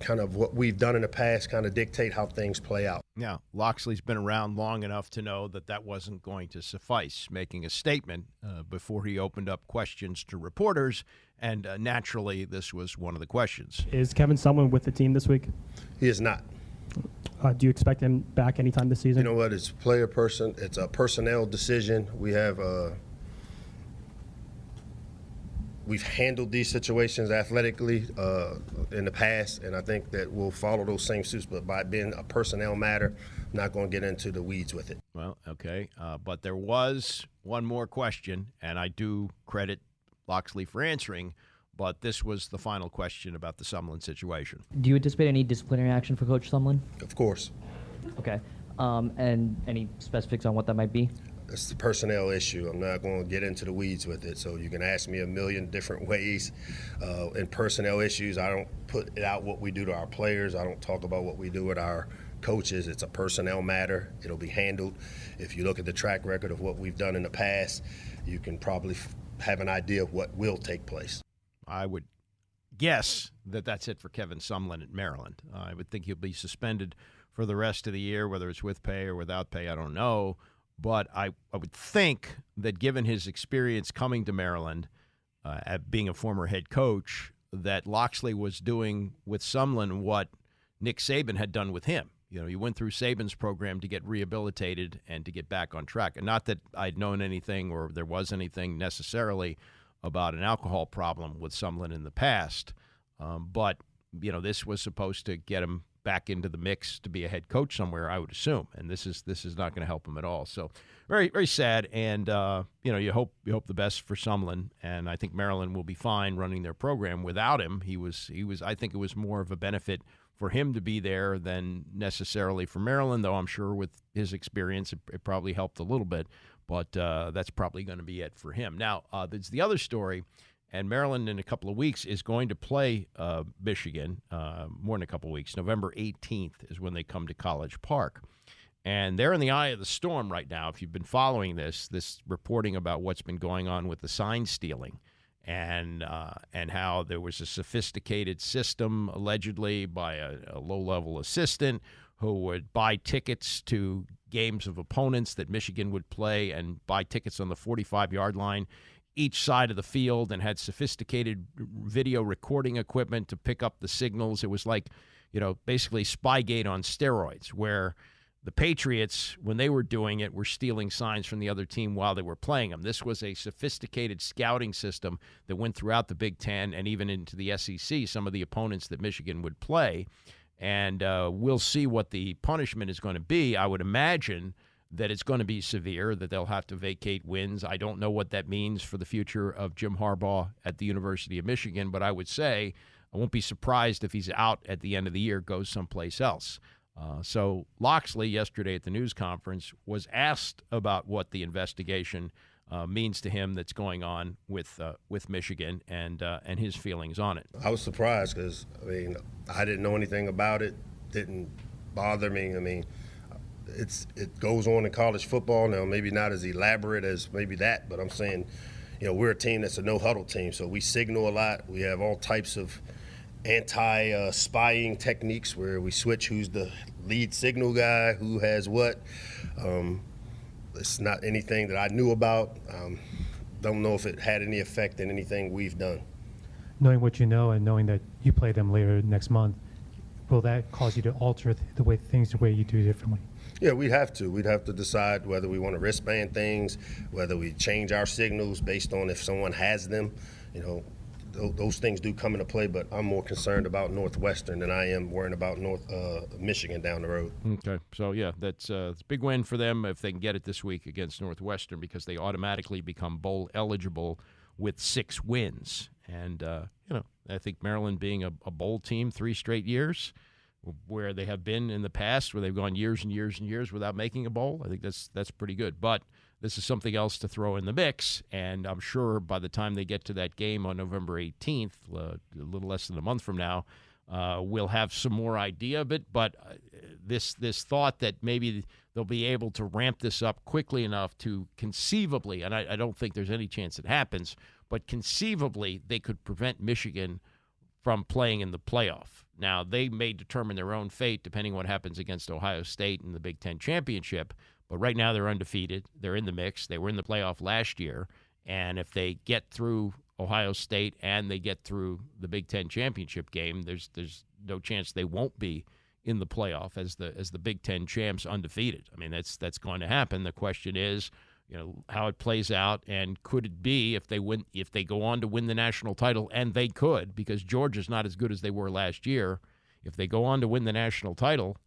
kind of what we've done in the past kind of dictate how things play out. Now, Locksley's been around long enough to know that wasn't going to suffice, making a statement before he opened up questions to reporters, and naturally this was one of the questions. Is Kevin Sumlin with the team this week? He is not. Do you expect him back anytime this season? You know what? It's a personnel decision. We've handled these situations athletically in the past, and I think that we'll follow those same suits. But by being a personnel matter, I'm not going to get into the weeds with it. Well, okay. But there was one more question, and I do credit Locksley for answering, but this was the final question about the Sumlin situation. Do you anticipate any disciplinary action for Coach Sumlin? Of course. Okay. And any specifics on what that might be? it's the personnel issue. I'm not going to get into the weeds with it. So you can ask me a million different ways. In personnel issues, I don't put it out what we do to our players. I don't talk about what we do with our coaches. It's a personnel matter. It'll be handled. If you look at the track record of what we've done in the past, you can probably have an idea of what will take place. I would guess that that's it for Kevin Sumlin at Maryland. I would think he'll be suspended for the rest of the year, whether it's with pay or without pay, I don't know. But I would think that given his experience coming to Maryland, at being a former head coach, that Locksley was doing with Sumlin what Nick Saban had done with him. You know, he went through Saban's program to get rehabilitated and to get back on track. And not that I'd known anything or there was anything necessarily about an alcohol problem with Sumlin in the past. But, you know, this was supposed to get him back into the mix to be a head coach somewhere, I would assume. And this is not going to help him at all. So very, very sad. And, you know, you hope the best for Sumlin. And I think Maryland will be fine running their program without him. I think it was more of a benefit for him to be there than necessarily for Maryland, though I'm sure with his experience, it probably helped a little bit. But that's probably going to be it for him. Now, there's the other story. And Maryland in a couple of weeks is going to play Michigan, more than a couple of weeks. November 18th is when they come to College Park. And they're in the eye of the storm right now. If you've been following this reporting about what's been going on with the sign stealing and how there was a sophisticated system allegedly by a low-level assistant who would buy tickets to games of opponents that Michigan would play and buy tickets on the 45-yard line each side of the field and had sophisticated video recording equipment to pick up the signals. It was like, you know, basically Spygate on steroids, where the Patriots, when they were doing it, were stealing signs from the other team while they were playing them. This was a sophisticated scouting system that went throughout the Big Ten and even into the SEC, some of the opponents that Michigan would play. And we'll see what the punishment is going to be. I would imagine that it's going to be severe, that they'll have to vacate wins. I don't know what that means for the future of Jim Harbaugh at the University of Michigan, but I would say I won't be surprised if he's out at the end of the year, goes someplace else. So Locksley yesterday at the news conference was asked about what the investigation means to him that's going on with Michigan and his feelings on it. I was surprised because, I mean, I didn't know anything about it, didn't bother me. I mean, it goes on in college football now, maybe not as elaborate as maybe that, but I'm saying, you know, we're a team that's a no-huddle team, so we signal a lot. We have all types of anti-spying techniques where we switch who's the lead signal guy, who has what. It's not anything that I knew about. Don't know if it had any effect in anything we've done. Knowing what you know and knowing that you play them later next month, will that cause you to alter the way you do differently? Yeah, we'd have to. We'd have to decide whether we want to wristband things, whether we change our signals based on if someone has them. You know, those things do come into play, but I'm more concerned about Northwestern than I am worrying about Michigan down the road. Okay, so yeah, it's a big win for them if they can get it this week against Northwestern, because they automatically become bowl eligible with 6 wins. And, you know, I think Maryland being a bowl team 3 straight years, where they have been in the past, where they've gone years and years and years without making a bowl, I think that's pretty good. But this is something else to throw in the mix, and I'm sure by the time they get to that game on November 18th, a little less than a month from now, we'll have some more idea of it. But this thought that maybe they'll be able to ramp this up quickly enough to conceivably, and I don't think there's any chance it happens, but conceivably they could prevent Michigan from playing in the playoff. Now, they may determine their own fate depending on what happens against Ohio State in the Big Ten championship, but right now they're undefeated. They're in the mix. They were in the playoff last year, and if they get through Ohio State and they get through the Big Ten championship game, there's no chance they won't be in the playoff as the Big Ten champs undefeated. I mean, that's going to happen. The question is, you know, how it plays out, and could it be if they go on to win the national title, and they could, because Georgia's not as good as they were last year. If they go on to win the national title,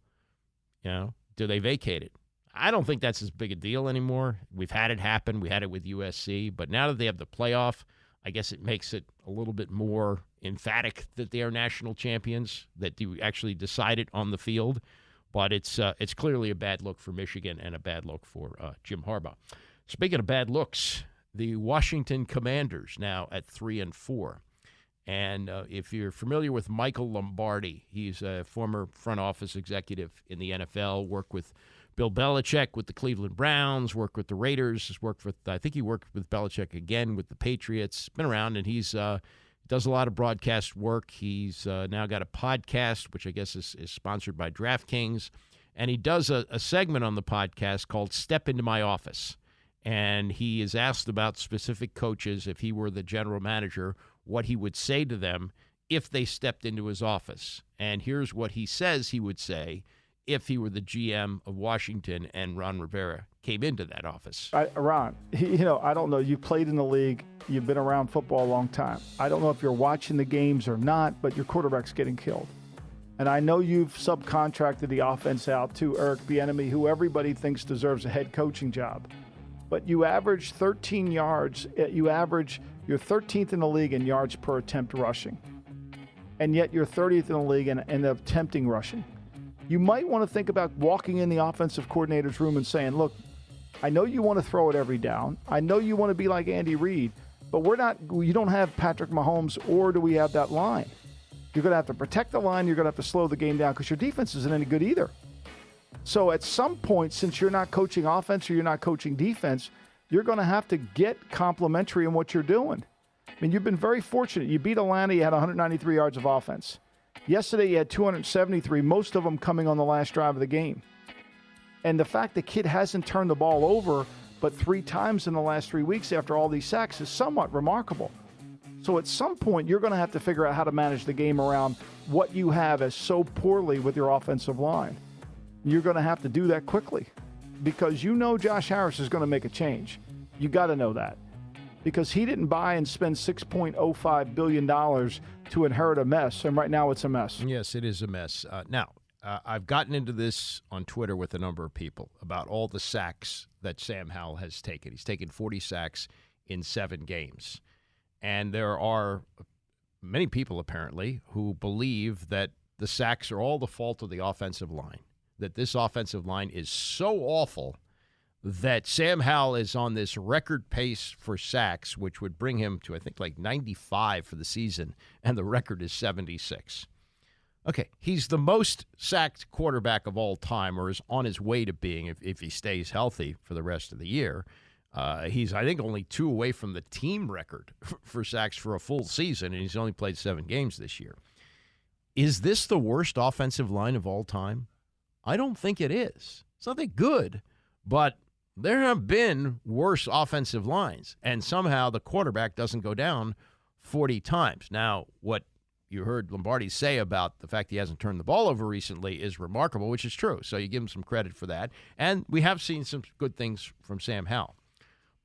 you know, do they vacate it? I don't think that's as big a deal anymore. We've had it happen. We had it with USC, but now that they have the playoff, I guess it makes it a little bit more emphatic that they are national champions, that you actually decide it on the field. But it's clearly a bad look for Michigan and a bad look for Jim Harbaugh. Speaking of bad looks, the Washington Commanders now at 3-4. And if you're familiar with Michael Lombardi, he's a former front office executive in the NFL, worked with Bill Belichick with the Cleveland Browns, worked with the Raiders, I think he worked with Belichick again with the Patriots, been around, and he's does a lot of broadcast work. He's now got a podcast, which I guess is sponsored by DraftKings, and he does a segment on the podcast called Step Into My Office. And he is asked about specific coaches, if he were the general manager, what he would say to them if they stepped into his office. And here's what he says he would say if he were the GM of Washington and Ron Rivera came into that office. Ron, I don't know. You played in the league. You've been around football a long time. I don't know if you're watching the games or not, but your quarterback's getting killed. And I know you've subcontracted the offense out to Eric Bieniemy, who everybody thinks deserves a head coaching job. But you average 13 yards. You're 13th in the league in yards per attempt rushing. And yet you're 30th in the league in attempting rushing. You might want to think about walking in the offensive coordinator's room and saying, look, I know you want to throw it every down. I know you want to be like Andy Reid, but you don't have Patrick Mahomes, or do we have that line? You're going to have to protect the line. You're going to have to slow the game down because your defense isn't any good either. So at some point, since you're not coaching offense or you're not coaching defense, you're going to have to get complimentary in what you're doing. I mean, you've been very fortunate. You beat Atlanta. You had 193 yards of offense. Yesterday, you had 273, most of them coming on the last drive of the game. And the fact the kid hasn't turned the ball over but 3 times in the last 3 weeks after all these sacks is somewhat remarkable. So at some point, you're going to have to figure out how to manage the game around what you have as so poorly with your offensive line. You're going to have to do that quickly because Josh Harris is going to make a change. You got to know that because he didn't buy and spend $6.05 billion to inherit a mess, and right now it's a mess. Yes, it is a mess. Now, I've gotten into this on Twitter with a number of people about all the sacks that Sam Howell has taken. He's taken 40 sacks in 7 games. And there are many people, apparently, who believe that the sacks are all the fault of the offensive line, that this offensive line is so awful that Sam Howell is on this record pace for sacks, which would bring him to, I think, like 95 for the season, and the record is 76. Okay, he's the most sacked quarterback of all time, or is on his way to being if he stays healthy for the rest of the year. He's, I think, only 2 away from the team record for sacks for a full season, and he's only played 7 games this year. Is this the worst offensive line of all time? I don't think it is. It's not that good, but there have been worse offensive lines, and somehow the quarterback doesn't go down 40 times. Now, what you heard Lombardi say about the fact he hasn't turned the ball over recently is remarkable, which is true. So you give him some credit for that. And we have seen some good things from Sam Howell.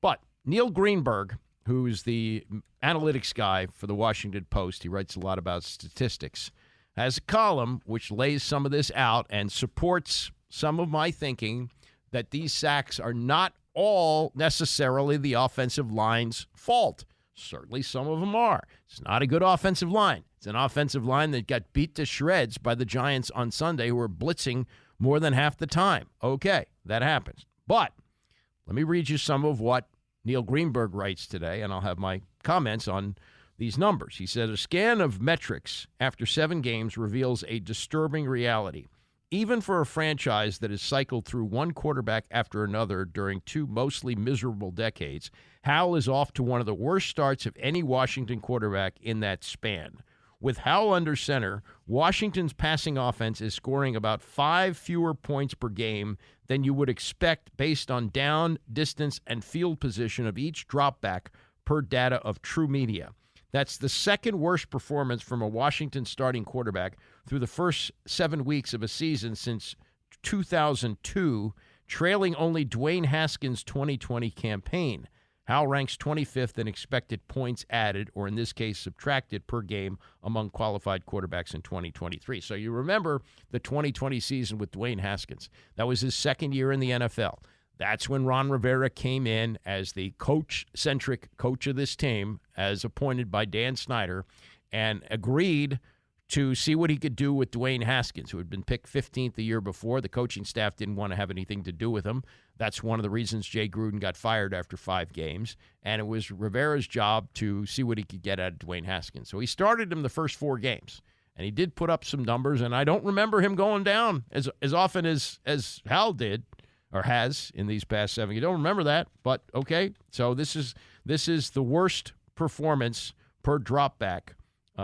But Neil Greenberg, who's the analytics guy for the Washington Post, he writes a lot about statistics, has a column which lays some of this out and supports some of my thinking that these sacks are not all necessarily the offensive line's fault. Certainly some of them are. It's not a good offensive line. It's an offensive line that got beat to shreds by the Giants on Sunday, who were blitzing more than half the time. Okay, that happens. But let me read you some of what Neil Greenberg writes today, and I'll have my comments on these numbers. He said, a scan of metrics after 7 games reveals a disturbing reality. Even for a franchise that has cycled through one quarterback after another during 2 mostly miserable decades, Howell is off to one of the worst starts of any Washington quarterback in that span. With Howell under center, Washington's passing offense is scoring about 5 fewer points per game than you would expect based on down, distance, and field position of each dropback per data of True Media. That's the second worst performance from a Washington starting quarterback through the first 7 weeks of a season since 2002, trailing only Dwayne Haskins' 2020 campaign. Howell ranks 25th in expected points added, or in this case, subtracted per game among qualified quarterbacks in 2023. So you remember the 2020 season with Dwayne Haskins. That was his second year in the NFL. That's when Ron Rivera came in as the coach-centric coach of this team, as appointed by Dan Snyder, and agreed to see what he could do with Dwayne Haskins, who had been picked 15th the year before. The coaching staff didn't want to have anything to do with him. That's one of the reasons Jay Gruden got fired after 5 games. And it was Rivera's job to see what he could get out of Dwayne Haskins. So he started him the first 4 games. And he did put up some numbers, and I don't remember him going down as often as Hal did or has in these past 7. You don't remember that, but okay. So this is the worst performance per dropback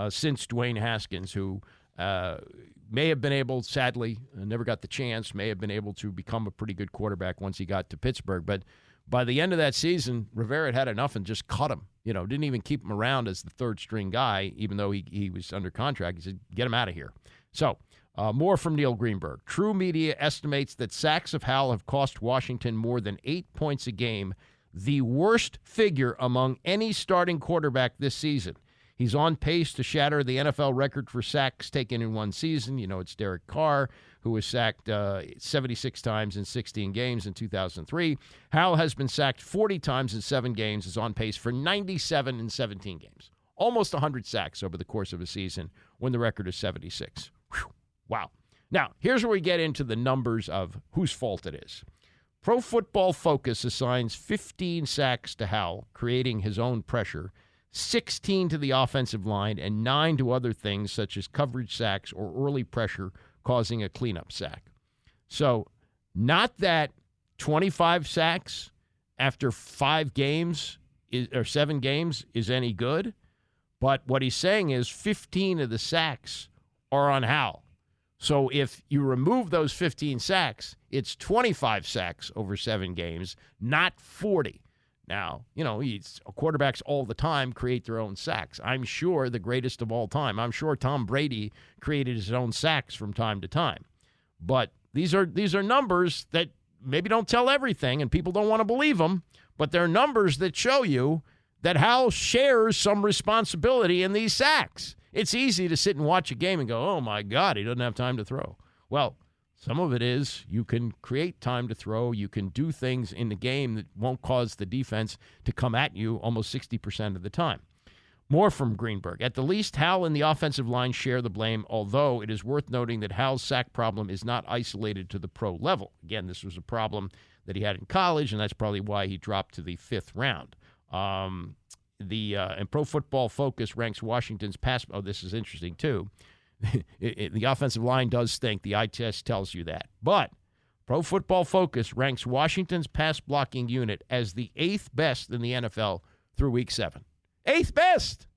since Dwayne Haskins, who may have been able, sadly, never got the chance, may have been able to become a pretty good quarterback once he got to Pittsburgh. But by the end of that season, Rivera had enough and just cut him. Didn't even keep him around as the third-string guy, even though he was under contract. He said, get him out of here. So, more from Neil Greenberg. True Media estimates that sacks of Hal have cost Washington more than 8 points a game, the worst figure among any starting quarterback this season. He's on pace to shatter the NFL record for sacks taken in one season. It's Derek Carr, who was sacked 76 times in 16 games in 2003. Hal has been sacked 40 times in 7 games, is on pace for 97 in 17 games. Almost 100 sacks over the course of a season when the record is 76. Whew. Wow. Now, here's where we get into the numbers of whose fault it is. Pro Football Focus assigns 15 sacks to Hal, creating his own pressure, 16 to the offensive line, and 9 to other things such as coverage sacks or early pressure causing a cleanup sack. So, not that 25 sacks after 5 games or 7 games is any good, but what he's saying is 15 of the sacks are on Hal. So if you remove those 15 sacks, it's 25 sacks over 7 games, not 40. Now, quarterbacks all the time create their own sacks. I'm sure the greatest of all time. I'm sure Tom Brady created his own sacks from time to time. But these are numbers that maybe don't tell everything, and people don't want to believe them, but they're numbers that show you that Hal shares some responsibility in these sacks. It's easy to sit and watch a game and go, oh, my God, he doesn't have time to throw. Well, some of it is you can create time to throw. You can do things in the game that won't cause the defense to come at you almost 60% of the time. More from Greenberg. At the least, Hal and the offensive line share the blame, although it is worth noting that Hal's sack problem is not isolated to the pro level. Again, this was a problem that he had in college, and that's probably why he dropped to the 5th round. And Pro Football Focus ranks Washington's pass. Oh, this is interesting, too. The offensive line does stink. The eye test tells you that. But Pro Football Focus ranks Washington's pass blocking unit as the 8th best in the NFL through Week 7. 8th best.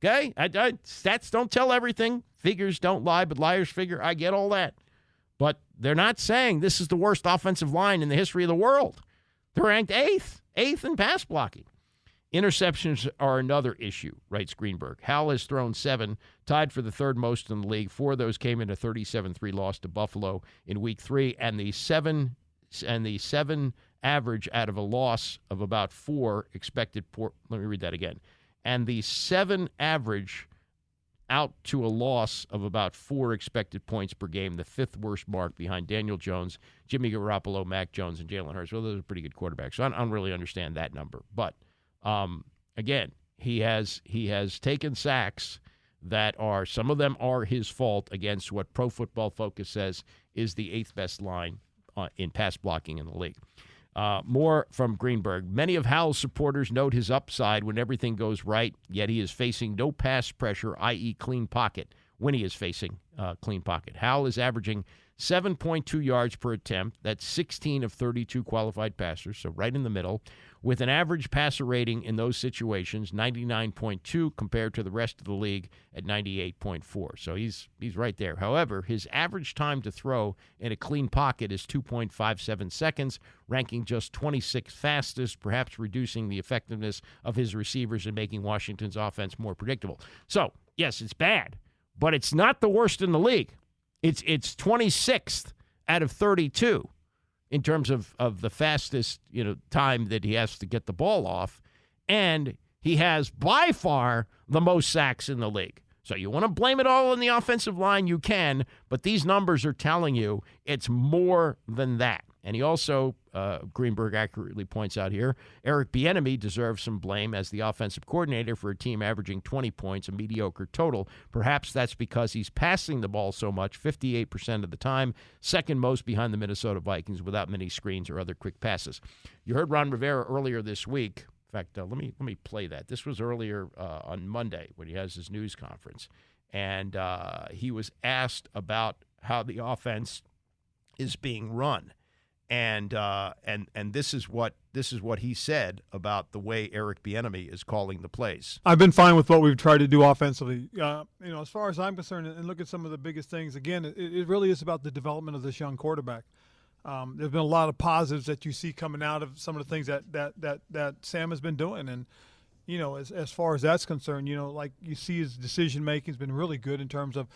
Okay? Stats don't tell everything. Figures don't lie, but liars figure. I get all that. But they're not saying this is the worst offensive line in the history of the world. They're ranked 8th in pass blocking. Interceptions are another issue, writes Greenberg. Hal has thrown 7, tied for the 3rd most in the league. 4 of those came in a 37-3 loss to Buffalo in Week 3, and the 7 average out of a loss of about 4 expected. Let me read that again. And the 7 average out to a loss of about 4 expected points per game, the 5th worst mark behind Daniel Jones, Jimmy Garoppolo, Mac Jones, and Jalen Hurts. Well, those are pretty good quarterbacks. So I don't really understand that number, but. Again, he has taken sacks that are, some of them are his fault against what Pro Football Focus says is the 8th best line in pass blocking in the league. More from Greenberg. Many of Hal's supporters note his upside when everything goes right, yet he is facing no pass pressure, i.e. clean pocket, when he is facing clean pocket. Hal is averaging 7.2 yards per attempt. That's 16 of 32 qualified passers, so right in the middle, with an average passer rating in those situations, 99.2 compared to the rest of the league at 98.4. So he's right there. However, his average time to throw in a clean pocket is 2.57 seconds, ranking just 26th fastest, perhaps reducing the effectiveness of his receivers and making Washington's offense more predictable. So, yes, it's bad, but it's not the worst in the league. It's 26th out of 32 in terms of the fastest time that he has to get the ball off, and he has by far the most sacks in the league. So you want to blame it all on the offensive line, you can, but these numbers are telling you it's more than that. And he also, Greenberg accurately points out here, Eric Bieniemy deserves some blame as the offensive coordinator for a team averaging 20 points, a mediocre total. Perhaps that's because he's passing the ball so much, 58% of the time, second most behind the Minnesota Vikings without many screens or other quick passes. You heard Ron Rivera earlier this week. In fact, let me play that. This was earlier on Monday when he has his news conference, and he was asked about how the offense is being run. And this is what he said about the way Eric Bieniemy is calling the plays. I've been fine with what we've tried to do offensively. As far as I'm concerned, and look at some of the biggest things. Again, it really is about the development of this young quarterback. There's been a lot of positives that you see coming out of some of the things that Sam has been doing, and as far as that's concerned, like you see his decision making has been really good in terms of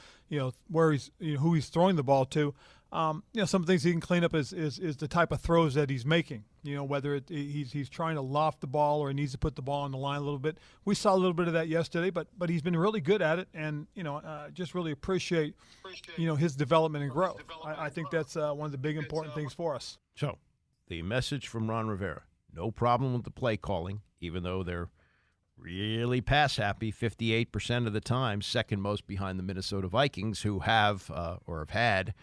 where he's who he's throwing the ball to. Some things he can clean up is the type of throws that he's making. Whether he's trying to loft the ball or he needs to put the ball on the line a little bit. We saw a little bit of that yesterday, but he's been really good at it, and just really appreciate his development and growth. I think that's one of the big important things for us. So, the message from Ron Rivera: no problem with the play calling, even though they're really pass happy 58% of the time, second most behind the Minnesota Vikings, who have had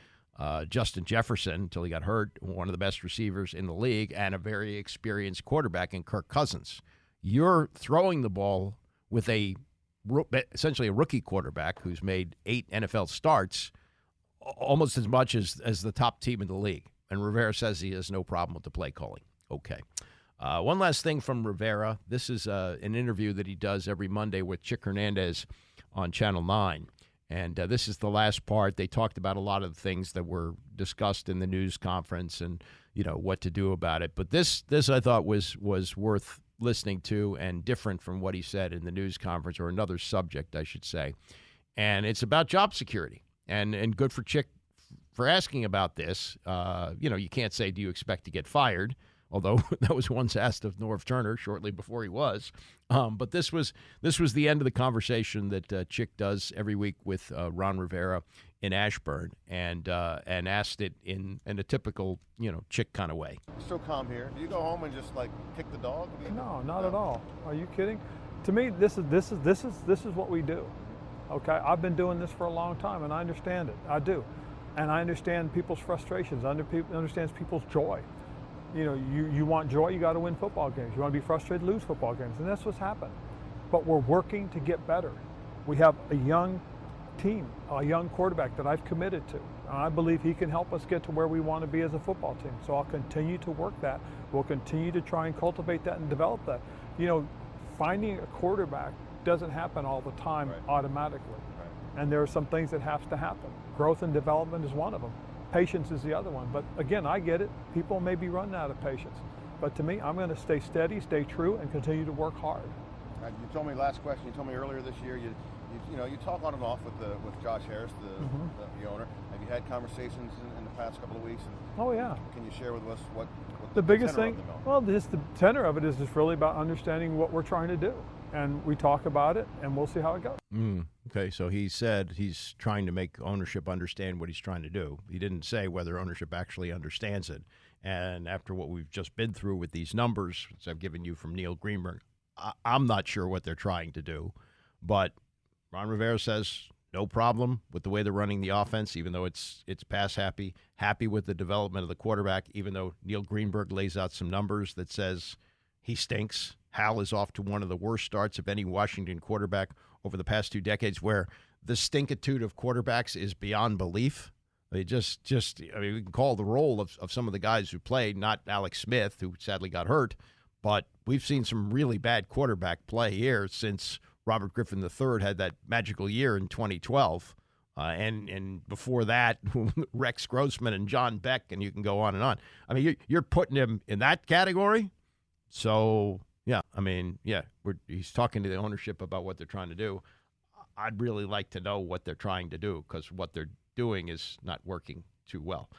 Justin Jefferson until he got hurt, one of the best receivers in the league, and a very experienced quarterback in Kirk Cousins. You're throwing the ball with essentially a rookie quarterback who's made 8 NFL starts, almost as much as the top team in the league. And Rivera says he has no problem with the play calling. Okay. One last thing from Rivera. This is an interview that he does every Monday with Chick Hernandez on Channel 9. And this is the last part. They talked about a lot of the things that were discussed in the news conference and, what to do about it. But this I thought was worth listening to and different from what he said in the news conference, or another subject, I should say. And it's about job security. And good for Chick for asking about this. You can't say, do you expect to get fired? Although that was once asked of Norv Turner shortly before he was. But this was the end of the conversation that Chick does every week with Ron Rivera in Ashburn, and asked it in a typical Chick kind of way. So calm here. Do you go home and just kick the dog? No, not at all. Are you kidding? To me, this is what we do. Okay, I've been doing this for a long time, and I understand it. I do, and I understand people's frustrations. I understand people's joy. You want joy, you got to win football games. You want to be frustrated, lose football games, and that's what's happened. But we're working to get better. We have a young team, a young quarterback that I've committed to. And I believe he can help us get to where we want to be as a football team. So I'll continue to work that. We'll continue to try and cultivate that and develop that. Finding a quarterback doesn't happen all the time automatically. Right. And there are some things that have to happen. Growth and development is one of them. Patience is the other one. But again, I get it. People may be running out of patience. But to me, I'm going to stay steady, stay true, and continue to work hard. Right, you told me last question. You told me earlier this year you talk on and off with Josh Harris, the owner. Have you had conversations in the past couple of weeks? Oh yeah. Can you share with us what the biggest thing? Well, the tenor of it is just really about understanding what we're trying to do. And we talk about it, and we'll see how it goes. Okay, so he said he's trying to make ownership understand what he's trying to do. He didn't say whether ownership actually understands it. And after what we've just been through with these numbers, which I've given you from Neil Greenberg, I'm not sure what they're trying to do. But Ron Rivera says no problem with the way they're running the offense, even though it's pass happy with the development of the quarterback, even though Neil Greenberg lays out some numbers that says he stinks. Hal is off to one of the worst starts of any Washington quarterback over the past 2 decades, where the stinkitude of quarterbacks is beyond belief. They just we can call the role of some of the guys who played, not Alex Smith, who sadly got hurt, but we've seen some really bad quarterback play here since Robert Griffin III had that magical year in 2012. And before that, Rex Grossman and John Beck, and you can go on and on. I mean, you're putting him in that category. So, yeah, he's talking to the ownership about what they're trying to do. I'd really like to know what they're trying to do, because what they're doing is not working too well.